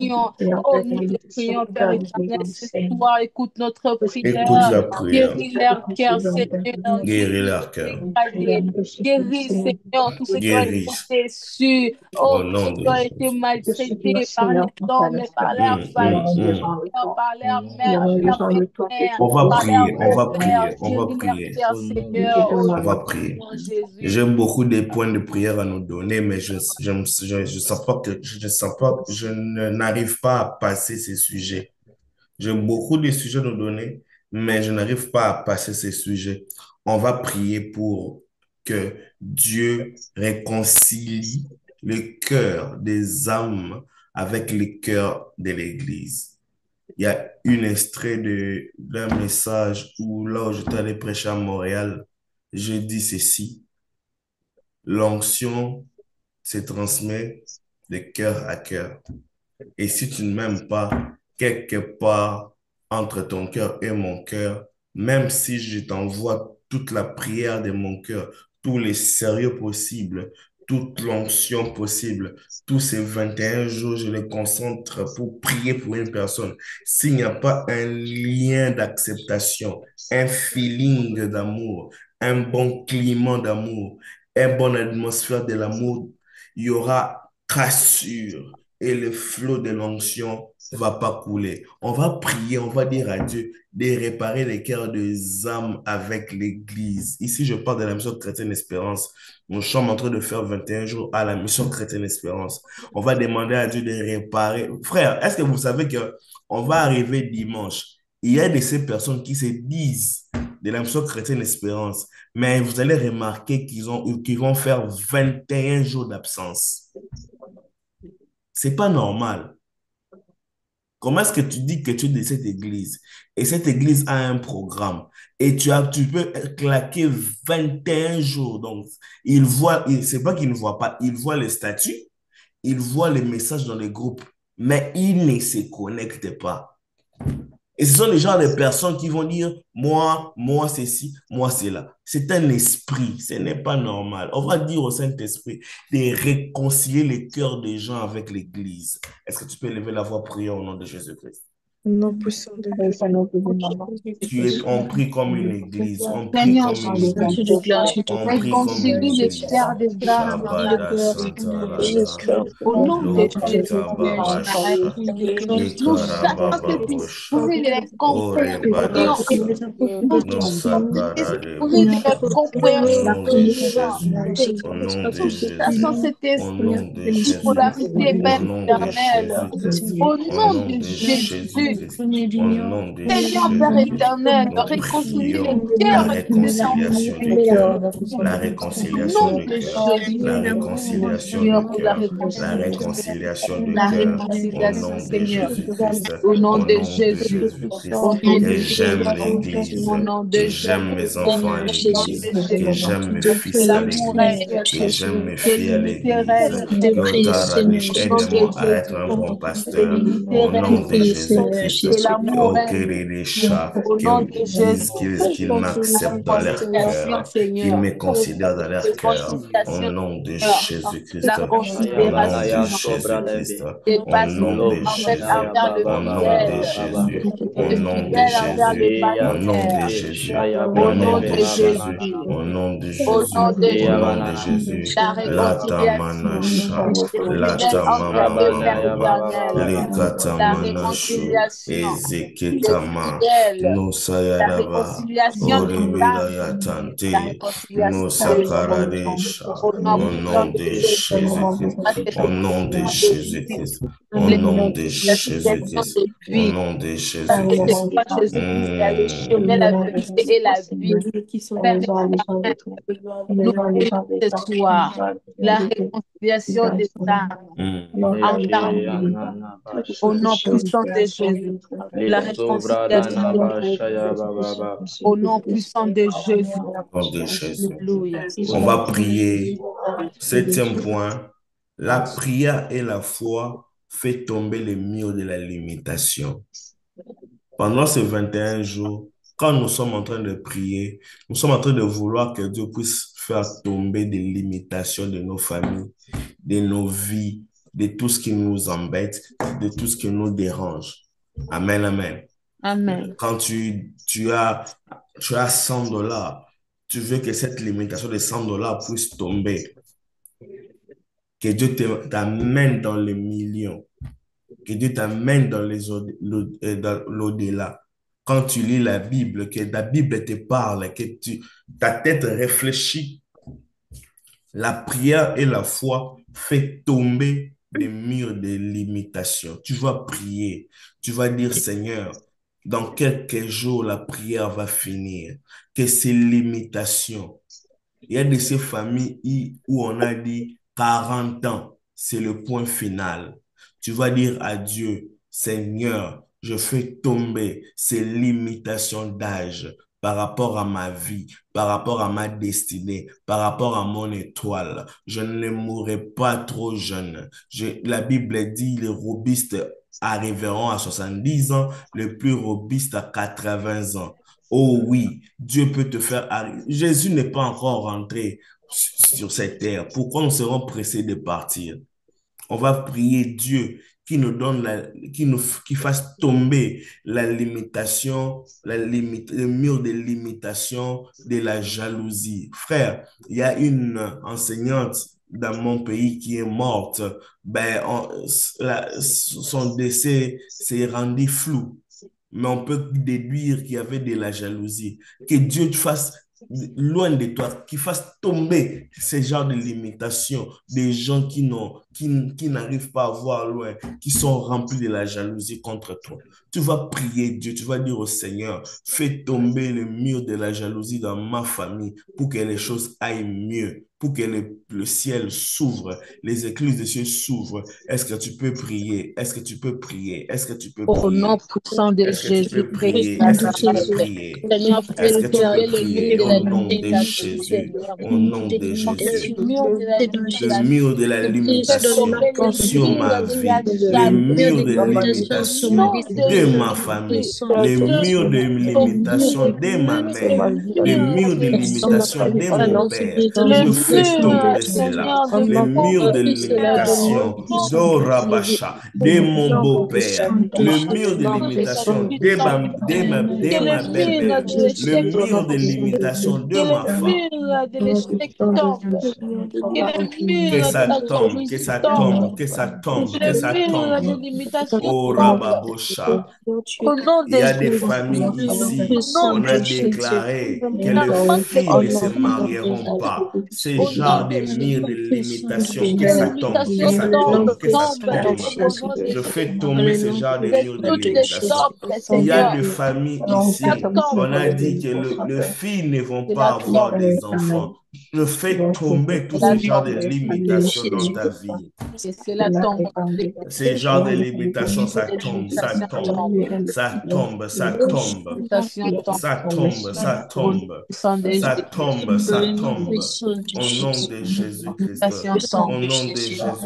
Oh, nous te prions, Père éternel, ce soir, écoute notre Écoute prière. la prière. Guéris leur cœur, Seigneur. Guéris Guéris leur les cœur. dégradés. Guéris, Seigneur, tous ceux qui ont été Guéris. déçus. Oh, Au tous ceux nom qui de ont été Jésus. maltraités par les hommes et par leur famille, Hum. par leur mère, leur belle-mère, On va par leur prier, on va beau-père. prier, on va Guéris leur prier, cœur, Au nom de Seigneur, au Jésus. on nom va de prier. Jésus. J'ai beaucoup de points de prière à nous donner, mais je sens pas que, je sens pas, n'arrive pas à passer ces sujets. J'ai beaucoup de sujets à nous donner, mais je n'arrive pas à passer ces sujets. On va prier pour que Dieu réconcilie le cœur des âmes avec le cœur de l'Église. Il y a une extrait d'un message où, là où j'étais allé prêcher à Montréal, je dis ceci: l'onction se transmet de cœur à cœur. Et si tu ne m'aimes pas, quelque part entre ton cœur et mon cœur, même si je t'envoie toute la prière de mon cœur, tous les sérieux possibles, toute l'onction possible, tous ces 21 jours, je les concentre pour prier pour une personne. S'il n'y a pas un lien d'acceptation, un feeling d'amour, un bon climat d'amour, une bonne atmosphère de l'amour, il y aura cassure et le flot de l'onction va pas couler. On va prier, on va dire à Dieu de réparer les cœurs des âmes avec l'Église. Ici, je parle de la mission chrétienne Espérance. Nous sommes en train de faire 21 jours à la mission chrétienne Espérance. On va demander à Dieu de réparer. Frère, est-ce que vous savez que on va arriver dimanche? Il y a de ces personnes qui se disent de la mission chrétienne Espérance, mais vous allez remarquer qu'ils vont faire 21 jours d'absence. C'est pas normal. Comment est-ce que tu dis que tu es de cette église et cette église a un programme et tu peux claquer 21 jours. Donc, c'est pas qu'ils ne voient pas, ils voient les statuts, ils voient les messages dans les groupes, mais ils ne se connectent pas. Et ce sont les gens, les personnes qui vont dire, moi c'est ci, moi c'est là. C'est un esprit, ce n'est pas normal. On va dire au Saint-Esprit de réconcilier les cœurs des gens avec l'Église. Est-ce que tu peux lever la voix, prier au nom de Jésus-Christ? Non puissant de On prie comme une église, on prie Seigneur comme une Jésus, église, je te on prie comme une réconcilie les église. cœurs des âmes dans le Shabada cœur, Santa Seigneur Rada, Jésus. Au nom de Jésus, Lokita Seigneur, Babasha, nous Ikaraba chaque Babosha, esprit de compréhension et Orebadasa, esprit Nosakaradebo. de Au compréhension nom que de les gens, Jésus, au nom de nous Jésus, chassons cet au esprit nom de de Jésus, polarité, au Père nom de éternel. Jésus-Christ, Au au nom nom de de Jésus, Jésus-Christ, au nom de Seigneur Père Jésus-Christ, éternel, nous réconcilie les prions la cœurs de tes enfants, réconciliation des Seigneur. cœurs, la Au réconciliation nom de de cœur, Jésus, la nous réconciliation de prions pour la cœur, la réconciliation. réconciliation de La cœur, au réconciliation, nom de Seigneur. Jésus-Christ, Au nom au de nom de Jésus. Jésus-Christ, Au nom de que j'aime Jésus. l'Église, Au nom de que j'aime Jésus. mes enfants à Au nom de l'Église, que Jésus. j'aime mes Que fils à l'amour l'Église, règne. que j'aime mes Que filles à l'unité l'Église. règne. Yotarabis, Au nom de aide-moi à être un Jésus. bon Que pasteur l'unité au règne, nom de Seigneur. Jésus-Christ. Que l'amour Oh, que règne. les chats Au nom de Jésus. qu'ils La m'acceptent dans leur réconciliation, cœur, qu'ils Seigneur. me considèrent dans La leur cœur, au réconciliation, nom de Seigneur. Jésus-Christ, La au nom de considération, Jésus-Christ, au dépasse nom de en fait Jésus, envers le au nom de fidèle, Jésus, au le nom de fidèle envers le Jésus, au nom de partenaire. Jésus, Au au nom nom de de Jésus, Jésus, au nom de au nom Jésus, de au nom Jésus, de Jésus. la Lata réconciliation, manasha, le fidèle lata entre mama deux mama pères mama, éternels, lekata la manashu, réconciliation Ezeketama, spirituelle, la Nosayadaba, réconciliation des âmes, la Orebedayatante, réconciliation des hommes. Nosakaradesha. Au nom Au puissant nom de de Jésus, Jésus-Christ, à tes au nom de Jésus, Jésus-Christ, au les nom de réconciliations Jésus-Christ, de au vie. nom de Parce que c'est Jésus-Christ. toi, Jésus-Christ, qui a le chemin, la vérité et la vie. Père éternel, nous prions ce soir la réconciliation des âmes ensemble. Au nom puissant de Jésus, la réconciliation des au nom puissant de Jésus. Au nom de Jésus. Alléluia. On va prier. Septième point, la prière et la foi fait tomber les murs de la limitation. Pendant ces 21 jours, quand nous sommes en train de prier, nous sommes en train de vouloir que Dieu puisse faire tomber des limitations de nos familles, de nos vies, de tout ce qui nous embête, de tout ce qui nous dérange. Amen, amen. Amen. Quand tu as 100 dollars, tu veux que cette limitation de 100 dollars puisse tomber. Que Dieu t'amène dans les millions. Que Dieu t'amène dans l'au-delà. Quand tu lis la Bible, que la Bible te parle, que ta tête réfléchit, la prière et la foi fait tomber les murs de limitation. Tu vas prier, tu vas dire, Seigneur, dans quelques jours, la prière va finir. Que ces limitations, il y a de ces familles où on a dit 40 ans, c'est le point final. Tu vas dire à Dieu, Seigneur, je fais tomber ces limitations d'âge par rapport à ma vie, par rapport à ma destinée, par rapport à mon étoile. Je ne mourrai pas trop jeune. La Bible dit, les robustes arriveront à 70 ans, les plus robustes à 80 ans. Oh oui, Dieu peut te faire arriver. Jésus n'est pas encore rentré sur cette terre. Pourquoi nous serons pressés de partir? On va prier Dieu qui nous donne qui fasse tomber la limitation, le mur de limitation de la jalousie. Frère, il y a une enseignante dans mon pays qui est morte. Son décès s'est rendu flou. Mais on peut déduire qu'il y avait de la jalousie. Que Dieu te fasse loin de toi, qu'il fasse tomber ces genres de limitations, des gens qui n'arrivent pas à voir loin, qui sont remplis de la jalousie contre toi. Tu vas prier Dieu, tu vas dire au Seigneur, fais tomber le mur de la jalousie dans ma famille pour que les choses aillent mieux, pour que le ciel s'ouvre, les écluses des cieux s'ouvrent. Est-ce que tu peux prier? Est-ce que tu peux prier? Est-ce que tu peux prier? Au nom puissant de Est-ce que tu peux Jésus-Christ, prier? Est-ce que tu peux prier? Seigneur, Est-ce fais que tu tomber peux le prier mur de au la nom de limitation, Jésus? Seigneur. Au nom de Jésus. Le mur de la Le limitation. mur de la limitation Tomber le sur mur ma de la vie, le mur de jalousie. Au limitation nom de de ma famille, le Jésus, mur de limitation de ma mère, le mur de limitation de mon père. le Je fais mur, tomber cela. Seigneur, de Le mon mur de père, au limitation nom d'Orabacha, de mon beau-père, le mur de limitation de que le ma mur belle-mère, de le l'échec mur de tombe, limitation que de ma le femme. mur de l'échec tombe, que le Que mur de ça la tombe, que jalousie ça tombe, tombe, que ça que tombe, que le ça mur de tombe. limitation Oh tombe, Rababosha. au nom Il y de a des Jésus, familles au ici, nom on de a Jésus, déclaré que les l'enfant de filles ne se marieront pas. C'est au nom genre de de mille de Jésus, limitation, que que les ça tombe, que limitations ça tombent, tombe, que ça tombent tombe. au nom de Je Jésus, fais tomber ce genre de que murs de toutes les limitation. tombent, Il y a Seigneur, des familles ça ici, on a tombe, dit que les filles ne vont cela pas avoir tombe, des enfants. Je fais tomber tous cela ces genres de tombe, limitations dans ta vie. et cela tombe. Ces genres de Le limitations, mur ça des tombe, ça limitations tombe, tombe, ça tombe, ça le mur des tombe, limitations tombe, ça tombe, ça au nom tombe, puissant de ça Jésus, tombe, ça tombe. Au nom de les Jésus-Christ, limitations au tombent, nom de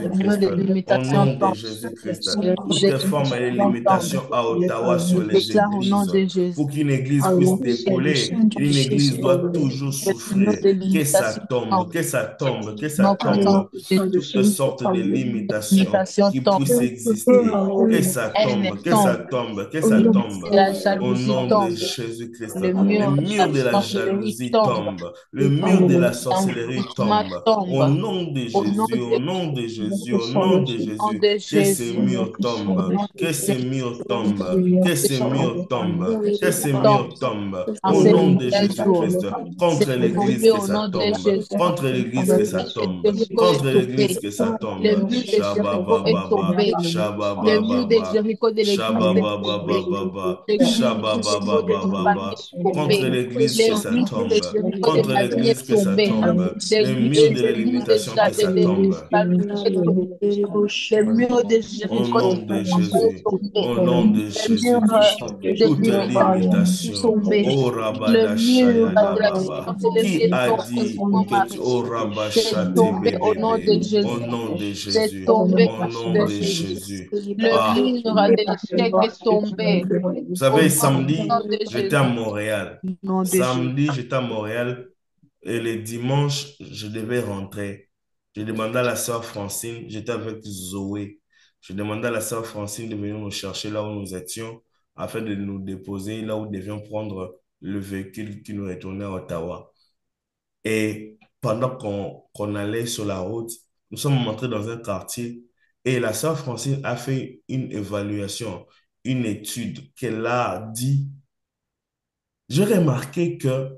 le mur Jésus-Christ, des au limitations nom de tombe, Jésus-Christ. le mur Toutes des les formes de limitations tombe. limitation à Ottawa Je sur les déclare au nom églises. de Jésus, Pour qu'une église au puisse nom de décoller, Jésus, une église doit toujours que le mur souffrir. des Que ça tombe, que ça tombe, que ça tombe. Toutes sortes de limitations qui puissent exister, que ça tombe, que ça tombe, que ça tombe. La Au jalousie nom de tombe. Jésus-Christ, Le le mur de mur la de la sorcellerie jalousie tombe. tombe, le mur de la sorcellerie L'enchantement tombe. Au tombe. nom de Au nom Jésus, au de nom de Jésus, au nom de Au nom Jésus, de que ces Jésus. murs Au tombent, nom que de ces Jésus. murs tombent, que ces murs tombent, que ces Tombe. murs tombent. En Au ce nom de nouvel jour. Jésus-Christ, C'est contre l'Église tombé que au ça nom de tombe, Jésus. contre l'Église Le que mur ça de tombe, Jéricho contre est l'Église tombé. que ça Le tombe. mur de Jéricho est Shabba-ba-ba-ba, tombé. Le mur de shabba-ba-ba-ba, Jéricho de l'église est tombé. shabba-ba-ba-ba-ba, Le mur de Jéricho de ma famille shabba-ba-ba-ba-ba. est Contre tombé. l'Église que Le ça mur de tombe, Jéricho de contre ma vie l'Église est que ça tombé. tombe, le mur de la Le mur de, limitation que ça de tombe. ma vie est tombé. Le mur de Au Jéricho nom de de ma famille est Jésus, tombé. au nom de Le mur Jésus-Christ, de toute limitation est limitation, tombé. oh Le Rabada mur de la Shayadababa, sorcellerie qui est a tombé dit sur mon que mari. oh Rabashate C'est tombé au nom bébé, de au Jésus. nom de C'est Jésus, tombé au au nom nom de de Jésus. Jésus. Le Ah, mur de l'échec est tombé vous au savez, nom samedi, de j'étais à Jésus. Montréal. Au nom de Jésus. Samedi, j'étais à Montréal et le dimanche, je devais rentrer. J'ai demandé à la sœur Francine, j'étais avec Zoé. Je demandé à la sœur Francine de venir nous chercher là où nous étions afin de nous déposer là où nous devions prendre le véhicule qui nous retournait à Ottawa. Et pendant qu'on allait sur la route, nous sommes entrés dans un quartier et la sœur Francine a fait une évaluation, une étude qu'elle a dit. J'ai remarqué que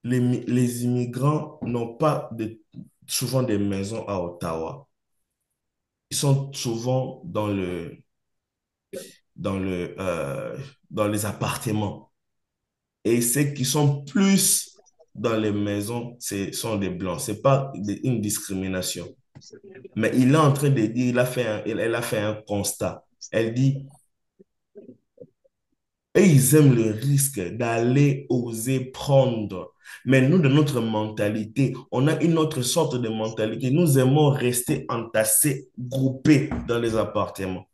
les immigrants n'ont pas souvent des maisons à Ottawa. Ils sont souvent dans dans les appartements. Et ceux qui sont plus dans les maisons, ce sont des Blancs. Ce n'est pas une discrimination. Mais il est en train de dire, elle a fait un constat. Elle dit, et ils aiment le risque d'aller oser prendre. Mais nous, de notre mentalité, on a une autre sorte de mentalité. Nous aimons rester entassés, groupés dans les appartements.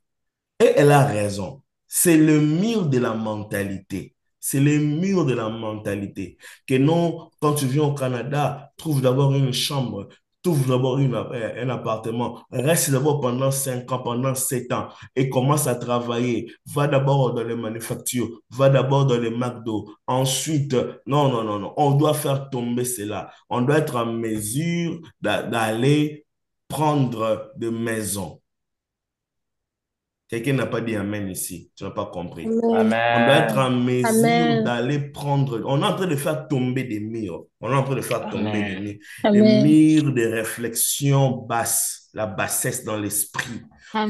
Et elle a raison. C'est le mur de la mentalité. C'est le mur de la mentalité. Que non, quand tu viens au Canada, trouve d'abord une chambre, trouve d'abord un appartement, reste d'abord pendant 5 ans, pendant 7 ans et commence à travailler. Va d'abord dans les manufactures, va d'abord dans les McDo. Ensuite, non, non, non, non, on doit faire tomber cela. On doit être en mesure d'aller prendre de maisons. Quelqu'un n'a pas dit Amen ici. Tu n'as pas compris. On doit être en Amen. mesure d'aller prendre. On est en train de faire tomber des murs. On est en train de faire tomber des Amen. murs. Des murs de réflexion basse, la bassesse dans l'esprit.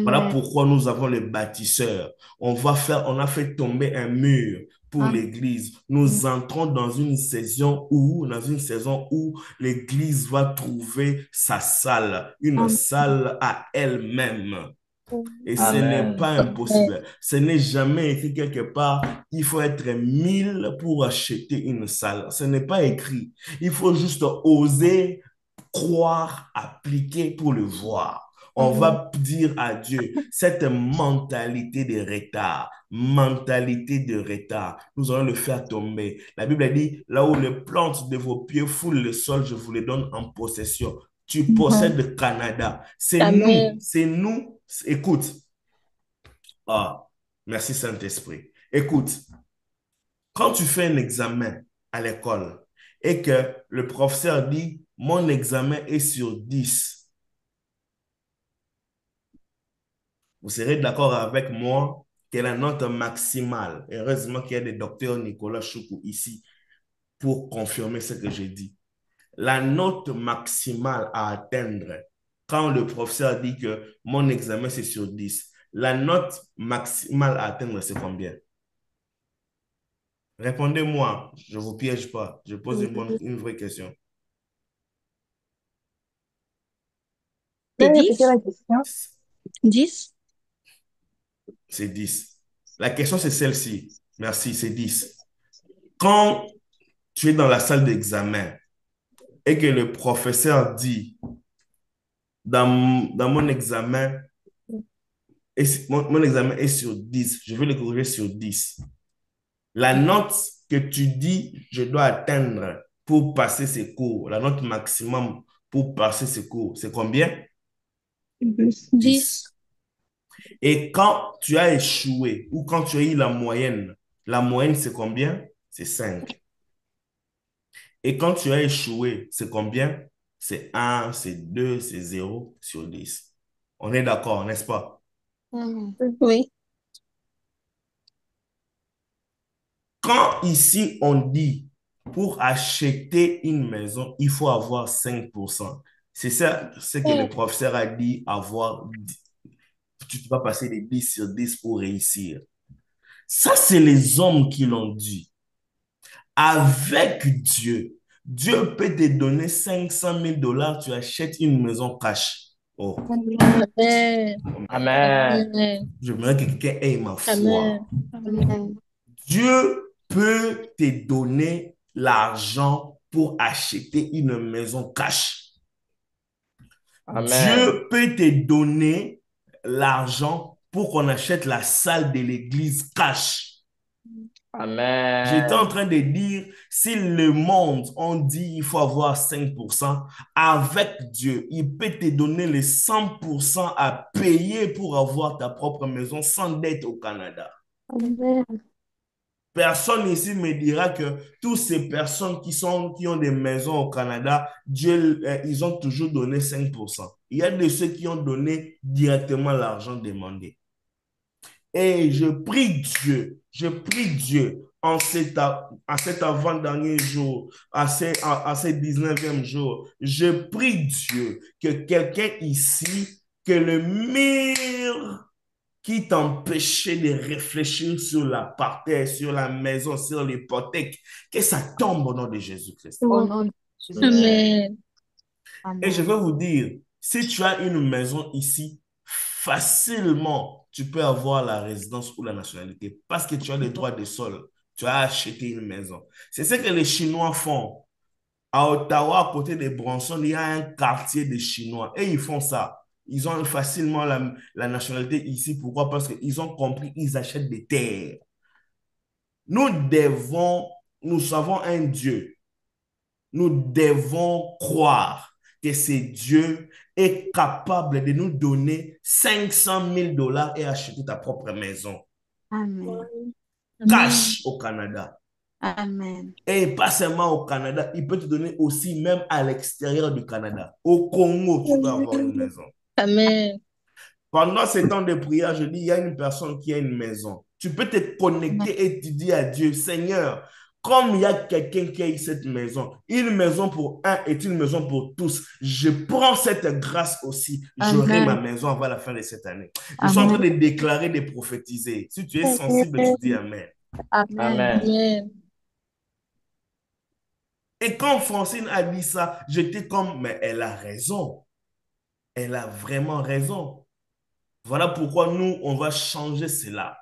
Voilà Amen. pourquoi nous avons les bâtisseurs. On a fait tomber un mur pour Amen. l'Église. Nous entrons dans une saison où l'Église va trouver sa salle, une salle à elle-même. Et ce n'est pas Amen. impossible. Ce n'est jamais écrit quelque part, il faut être 1000 pour acheter une salle. Ce n'est pas écrit. Il faut juste oser croire, appliquer pour le voir. On va dire à Dieu, cette mentalité de retard, nous allons le faire tomber. La Bible a dit, là où les plantes de vos pieds foulent le sol, je vous les donne en possession. Tu possèdes le Canada. C'est nous. Écoute, ah, merci Saint-Esprit. Écoute, quand tu fais un examen à l'école et que le professeur dit, mon examen est sur 10, vous serez d'accord avec moi que la note maximale, heureusement qu'il y a des docteurs Nicolas Choukou ici pour confirmer ce que j'ai dit. La note maximale à atteindre quand le professeur dit que mon examen c'est sur 10, la note maximale à atteindre c'est combien? Répondez-moi, je ne vous piège pas, je pose une vraie question. C'est 10? 10? C'est 10. La question c'est celle-ci. Merci, c'est 10. Quand tu es dans la salle d'examen et que le professeur dit dans mon examen, mon examen est sur 10, je vais le corriger sur 10. La note que tu dis, je dois atteindre pour passer ces cours. La note maximum pour passer ces cours, c'est combien? 10. Et quand tu as échoué ou quand tu as eu la moyenne c'est combien? C'est 5. Et quand tu as échoué, c'est combien? C'est 1, c'est 2, c'est 0/10. On est d'accord, n'est-ce pas? Oui. Quand ici on dit pour acheter une maison, il faut avoir 5%. C'est ça ce que le professeur a dit, tu vas passer des 10/10 pour réussir. Ça, c'est les hommes qui l'ont dit. Avec Dieu, Dieu peut te donner 500 000 $, tu achètes une maison cash. Oh, Amen. Amen. Amen. j'aimerais que quelqu'un ait ma foi. Amen. Dieu peut te donner l'argent pour acheter une maison cash. Amen. Dieu peut te donner l'argent pour qu'on achète la salle de l'église cash. J'étais en Amen. train de dire, si le monde, on dit il faut avoir 5%, avec Dieu, il peut te donner les 100% à payer pour avoir ta propre maison sans dette au Canada. Amen. Personne ici me dira que toutes ces personnes qui ont des maisons au Canada, Dieu, ils ont toujours donné 5%. Il y a de ceux qui ont donné directement l'argent demandé. Et je prie Dieu en cet avant-dernier jour, à ces 19e jour, je prie Dieu que quelqu'un ici, que le mur qui t'empêchait de réfléchir sur la parterre, sur la maison, sur l'hypothèque, que ça tombe au nom de Jésus-Christ. Au nom de Jésus. Amen. Et je Amen. vais vous dire, si tu as une maison ici, facilement, tu peux avoir la résidence ou la nationalité parce que tu as le droit de sol. Tu as acheté une maison. C'est ce que les Chinois font. À Ottawa, à côté de Bronson, il y a un quartier des Chinois et ils font ça. Ils ont facilement la nationalité ici. Pourquoi? Parce qu'ils ont compris, ils achètent des terres. Nous savons un Dieu. Nous devons croire que ce Dieu est capable de nous donner 500 000 $ et acheter ta propre maison. Amen. Amen. Cash au Canada. Amen. Et pas seulement au Canada, il peut te donner aussi même à l'extérieur du Canada. Au Congo, tu peux avoir une maison. Amen. Pendant ces temps de prière, je dis, il y a une personne qui a une maison. Tu peux te connecter et te dire à Dieu, Seigneur, comme il y a quelqu'un qui a eu cette maison, une maison pour un est une maison pour tous. Je prends cette grâce aussi. J'aurai ma Amen. maison avant la fin de cette année. Je suis en train Amen. de déclarer, de prophétiser. Si tu es sensible, tu dis Amen. Amen. Amen. Amen. Et quand Francine a dit ça, j'étais comme, mais elle a raison. Elle a vraiment raison. Voilà pourquoi nous, on va changer cela.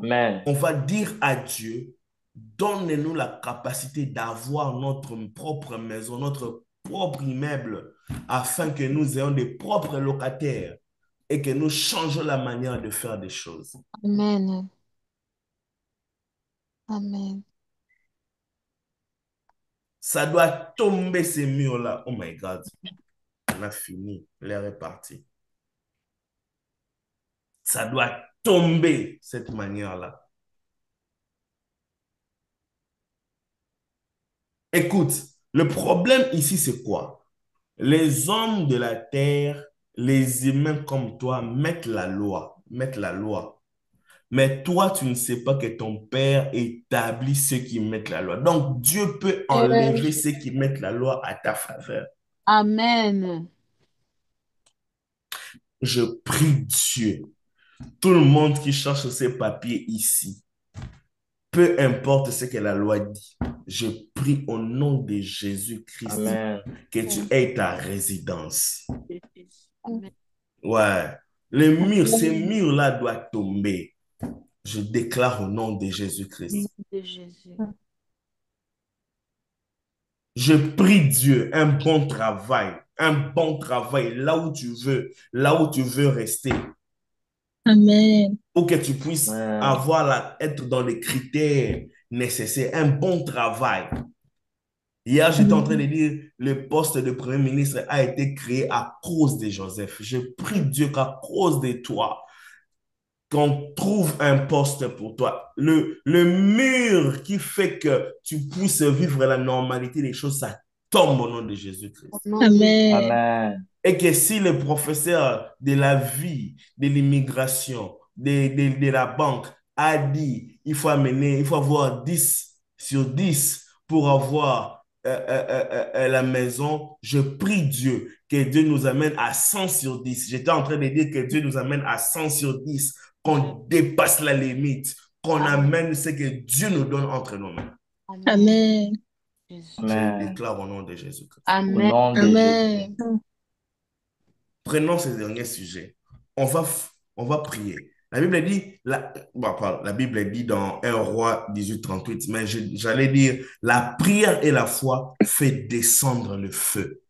Amen. On va dire à Dieu, donne-nous la capacité d'avoir notre propre maison, notre propre immeuble, afin que nous ayons des propres locataires et que nous changeons la manière de faire des choses. Amen. Amen. Ça doit tomber ces murs-là. Oh my God, on a fini, l'air est parti. Ça doit tomber cette manière-là. Écoute, le problème ici, c'est quoi? Les hommes de la terre, les humains comme toi, mettent la loi, mettent la loi. Mais toi, tu ne sais pas que ton Père établit ceux qui mettent la loi. Donc, Dieu peut enlever ceux qui mettent la loi à ta faveur. Amen. Je prie Dieu. Tout le monde qui cherche ses papiers ici, peu importe ce que la loi dit, je prie au nom de Jésus-Christ Amen. que tu aies ta résidence. Amen. Ouais. Les murs, ces murs-là doivent tomber. Je déclare au nom de Jésus-Christ. De Jésus. Je prie Dieu un bon travail là où tu veux rester, Amen. pour que tu puisses Amen. être dans les critères nécessaires, un bon travail. Hier, j'étais en train de dire, le poste de Premier ministre a été créé à cause de Joseph. Je prie Dieu qu'à cause de toi, qu'on trouve un poste pour toi. Le mur qui fait que tu puisses vivre la normalité des choses, ça tombe au nom de Jésus-Christ. Amen. Amen. Et que si le professeur de la vie, de l'immigration, de la banque a dit, il faut avoir 10 sur 10 pour avoir la maison, je prie Dieu que Dieu nous amène à 100 sur 10. J'étais en train de dire que Dieu nous amène à 100 sur 10, qu'on dépasse la limite, qu'on amène ce que Dieu nous donne entre nos mains. Amen. Je Amen. le déclare au nom de Jésus-Christ. Au Amen. nom de Jésus. Amen. Prenons ce dernier sujet. On va prier. La Bible dit, la Bible dit dans 1 Roi 18:38, mais j'allais dire, la prière et la foi fait descendre le feu.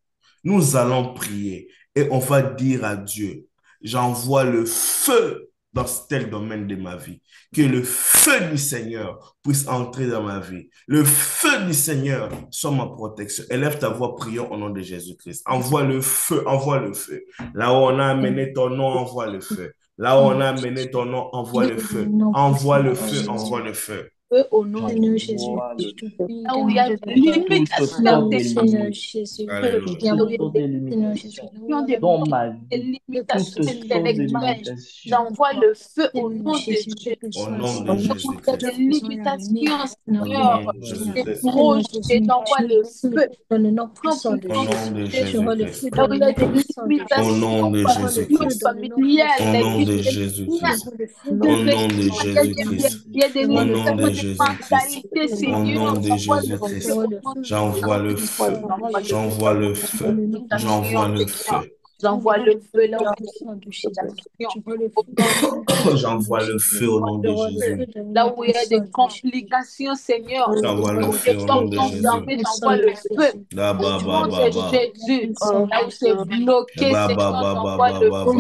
Nous allons prier et on va dire à Dieu, j'envoie le feu dans tel domaine de ma vie. Que le feu du Seigneur puisse entrer dans ma vie. Le feu du Seigneur soit ma protection. Élève ta voix, prions au nom de Jésus-Christ. Envoie le feu, envoie le feu. Là où on a amené ton nom, envoie le feu. Là où on a amené ton nom, envoie le feu. Envoie le feu, envoie le feu. Au nom de Seigneur Jésus. Jésus, Envoie le je te feu. prie, Là où il y a des demande de limitations, Toute forme de des Seigneur limite, Jésus. Alléluia. toute sorte de Seigneur Jésus, limitation limitations, des dans ma des vie, limitations toute sorte de intellectuelles. limitation J'envoie le feu au Seigneur nom de Jésus, Jésus. Au nom de Des Jésus-Christ. limitations, au Seigneur, nom de des Jésus-Christ. projets, j'envoie le feu. dans le nom Nom puissant de Au puissant nom Jésus. de de Jésus. Tu auras le Jésus-Christ. feu Là dans où le il y a nom des puissant de Au Jésus. limitations nom de Tu auras le feu Jésus-Christ. dans le nom familiales, Au puissant de nom de Jésus. des Tu Jésus-Christ. auras le feu dans Au le nom nom de puissant de Jésus-Christ. Jésus. il y a des Tu auras Au le nom feu de limitations dans de le nom Jésus-Christ. puissant mentalité, de Au Seigneur. nom Jésus. de J'envoie le Tu feu Jésus-Christ. auras au le nom feu de dans le J'envoie nom le Jésus. puissant feu. de J'envoie le Jésus. feu J'envoie le Dans feu. le nom limitation, puissant J'envoie de le Seigneur. feu. Jésus. J'envoie le feu là Dans où le il y a des puissant de Jésus. limitations. Tu auras le Au feu nom dans le de nom puissant de J'envoie le Jésus. feu au nom Tu de auras le Jésus. feu Jésus. dans le Là nom où il y a puissant des de Jésus. complications, Seigneur. J'envoie Là le où les feu au nom portes de sont Dans le Jésus. fermées, puissant j'envoie de le feu. Jésus. Da Au ba ba nom ba de ba. Dans le Jésus. puissant Là de où c'est Jésus. bloqué, Ba ba Seigneur, ba ba j'envoie ba le ba ba feu. ba.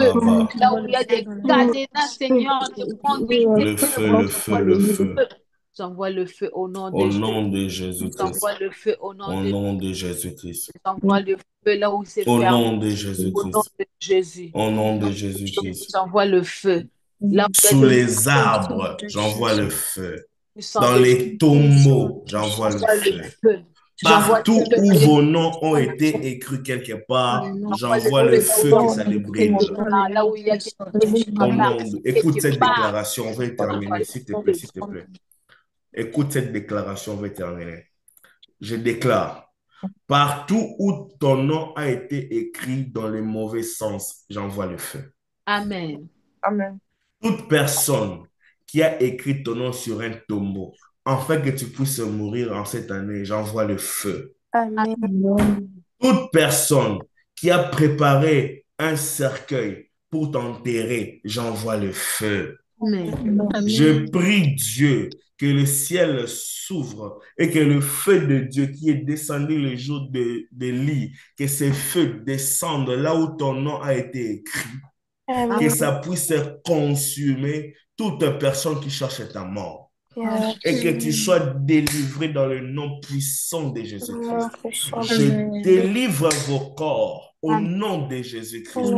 Tu Là auras où il le y a feu des dans le nom cadenas, Seigneur, de conduite, Le feu, Seigneur, le j'envoie feu, le le feu. feu. J'envoie le feu au nom de Au Jésus. nom de Jésus-Christ. J'envoie le feu au nom Au de nom de Jésus-Christ. J'envoie le feu là où c'est Au fermé. nom de Au nom Jésus-Christ. de Jésus. Au nom de Jésus, Jésus-Christ. j'envoie le feu. Là où il y a Sous des les puissant arbres, de j'envoie Jésus. le feu. puissants Dans de Jésus, les tombeaux, j'envoie le j'envoie le feu. feu. J'envoie le Partout feu où dans les vos noms ont été écrits quelque Dans le part, nom j'envoie le j'envoie puissant le feu de là où il feu y a que des ça Jésus. les documents, brûle. Dans le là nom où il y a puissant de des Jésus. documents Au nom de... Écoute quelque cette part. déclaration, on va terminer, s'il te plaît, s'il te plaît. Écoute cette déclaration, on va terminer. Je déclare, partout où ton nom a été écrit dans le mauvais sens, j'envoie le feu. Amen. Toute personne qui a écrit ton nom sur un tombeau, afin que tu puisses mourir en cette année, j'envoie le feu. Toute personne qui a préparé un cercueil pour t'enterrer, j'envoie le feu. Amen. Je Amen. prie Dieu que le ciel s'ouvre et que le feu de Dieu qui est descendu le jour de lit, que ce feu descende là où ton nom a été écrit, que ça puisse consumer toute personne qui cherche ta mort. Et que tu sois délivré dans le nom puissant de Jésus-Christ. Je Amen. délivre vos corps au nom de Jésus-Christ.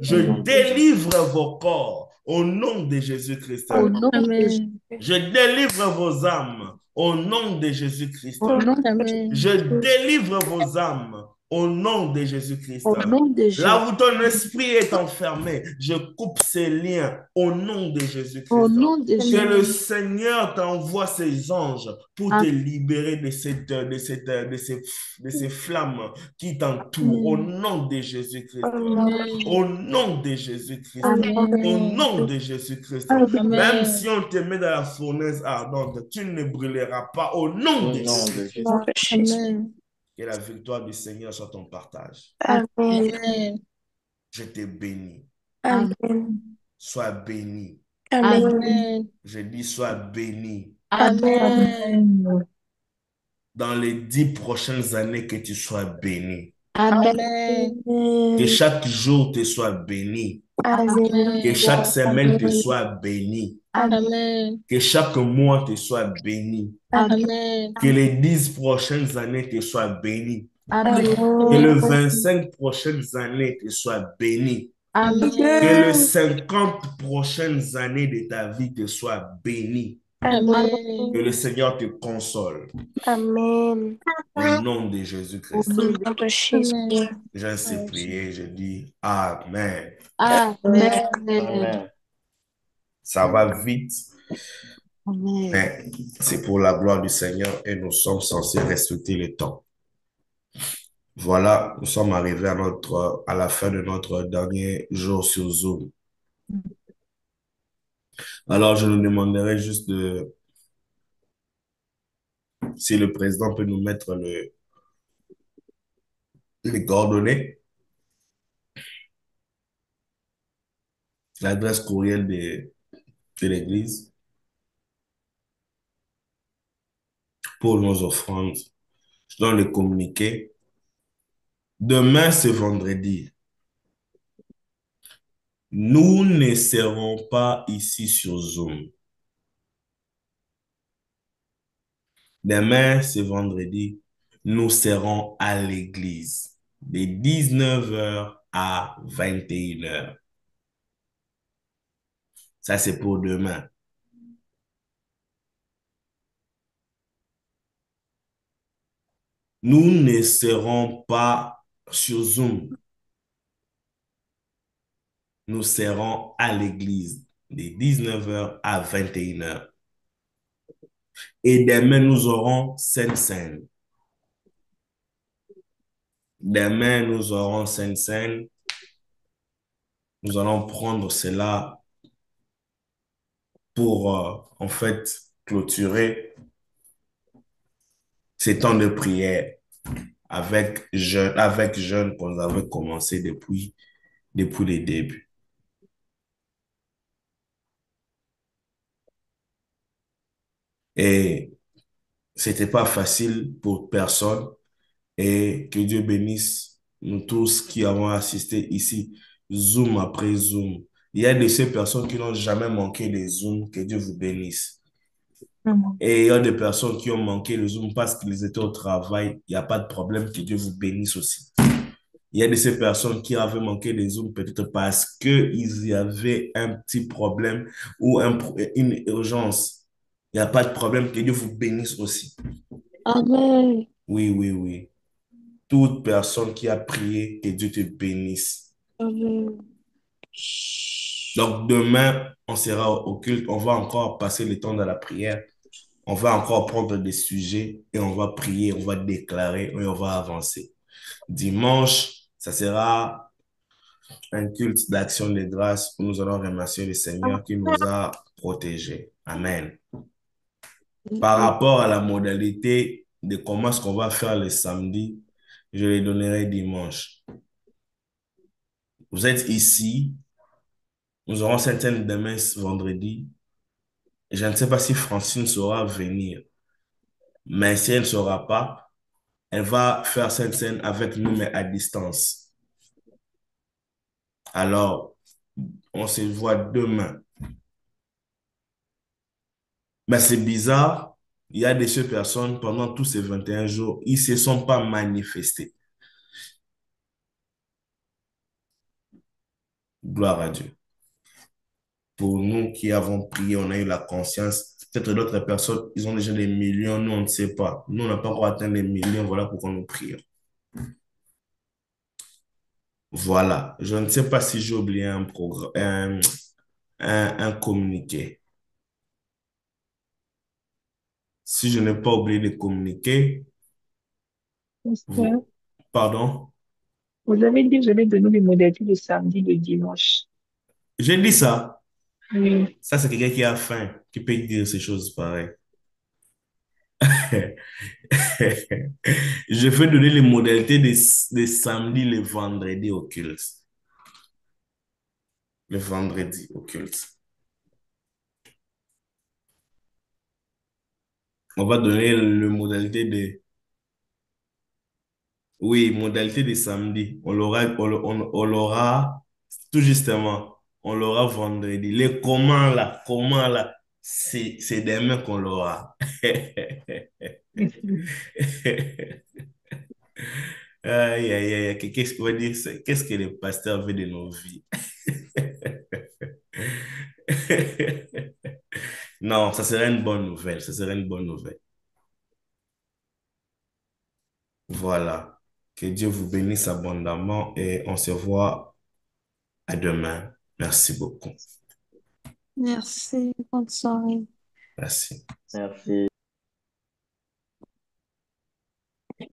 Je délivre vos corps au nom de Jésus-Christ. Au nom de Jésus. Amen. Je délivre vos âmes au nom de Jésus-Christ. Au nom, Amen. Je délivre vos âmes au nom de Jésus-Christ. au nom de Jésus. Là où ton esprit est enfermé, je coupe ces liens au nom de Jésus-Christ. Au nom de Que Jésus. le Seigneur t'envoie ses anges pour te Amen. libérer de ces flammes qui t'entourent. Au nom de Jésus-Christ. Au nom de Jésus-Christ. Au nom de Jésus-Christ. Même si on te met dans la fournaise ardente, tu ne brûleras pas. Au nom Au de nom de Jésus-Christ. Jésus. Amen. Que la victoire du Seigneur soit ton partage. Amen. Je te bénis. Amen. Sois béni. Amen. Je dis sois béni. Amen. Dans les 10 prochaines années, que tu sois béni. Amen. Amen. Que chaque jour te soit béni. Que chaque Amen. semaine te soit bénie. Amen. Que chaque mois te soit béni. Amen. Que les 10 prochaines années te soient bénies. Que Amen. les 25 prochaines années te soient bénies. Que les Amen. 50 prochaines années de ta vie te soient bénies. Amen. Que le Seigneur te console. Amen. Au nom de Jésus-Christ. Au nom de Jésus. Amen. J'ai ainsi prié, je dis Amen. Amen. Amen. Ça va vite, Amen. mais c'est pour la gloire du Seigneur et nous sommes censés respecter le temps. Voilà, nous sommes arrivés à la fin de notre dernier jour sur Zoom. Alors, je nous demanderai juste si le président peut nous mettre les coordonnées, l'adresse courriel de l'Église pour nos offrandes. Je dois les communiquer. Demain, c'est vendredi. Nous ne serons pas ici sur Zoom. Demain, c'est vendredi. Nous serons à l'église de 19 h à 21 h. Ça, c'est pour demain. Nous ne serons pas sur Zoom. Nous serons à l'église de 19 h à 21 h. Et demain, nous aurons Sainte-Seine. Demain, nous aurons Sainte-Seine. Nous allons prendre cela pour, en fait, clôturer ces temps de prière avec jeûne qu'on avait commencé depuis les débuts. Et c'était pas facile pour personne. Et que Dieu bénisse nous tous qui avons assisté ici, Zoom après Zoom. Il y a de ces personnes qui n'ont jamais manqué les Zooms, que Dieu vous bénisse. Et il y a des personnes qui ont manqué le Zoom parce qu'ils étaient au travail. Il n'y a pas de problème, que Dieu vous bénisse aussi. Il y a de ces personnes qui avaient manqué les Zooms peut-être parce qu'ils y avaient un petit problème ou une urgence. Il n'y a pas de problème, que Dieu vous bénisse aussi. Amen. Oui, oui, oui. Toute personne qui a prié, que Dieu te bénisse. Amen. Donc demain, on sera au culte, on va encore passer le temps de la prière. On va encore prendre des sujets et on va prier, on va déclarer et on va avancer. Dimanche, ça sera un culte d'action de grâce où nous allons remercier le Seigneur qui nous a protégés. Amen. Par rapport à la modalité de comment est-ce qu'on va faire le samedi, je les donnerai dimanche. Vous êtes ici, nous aurons certaines demain vendredi. Je ne sais pas si Francine saura venir, mais si elle ne saura pas, elle va faire cette scène avec nous, mais à distance. Alors, on se voit demain. Mais c'est bizarre, il y a ces personnes, pendant tous ces 21 jours, ils ne se sont pas manifestés. Gloire à Dieu. Pour nous qui avons prié, on a eu la conscience. Peut-être d'autres personnes, ils ont déjà des millions, nous, on ne sait pas. Nous, on n'a pas encore atteint les millions, voilà pourquoi nous prions. Voilà. Je ne sais pas si j'ai oublié un programme, un communiqué. Si je n'ai pas oublié de communiquer, Pasteur, pardon, vous avez dit que vous allez donner les modalités de samedi, de dimanche. j'ai dit ça. Oui. Ça, c'est quelqu'un qui a faim, qui peut dire ces choses pareilles. Je vais donner les modalités des samedis, le vendredi au culte. Le vendredi au culte. On va donner le modalité de... Oui, modalité des samedis. On l'aura Tout justement, on l'aura vendredi. Les comment là, c'est demain qu'on l'aura. Aïe, aïe, aïe, qu'est-ce qu'on va dire? Qu'est-ce que le pasteur veut de nos vies? Non, ça serait une bonne nouvelle. Ça serait une bonne nouvelle. Voilà. Que Dieu vous bénisse abondamment et on se voit à demain. Merci beaucoup. Merci. Bonne soirée. Merci. Merci.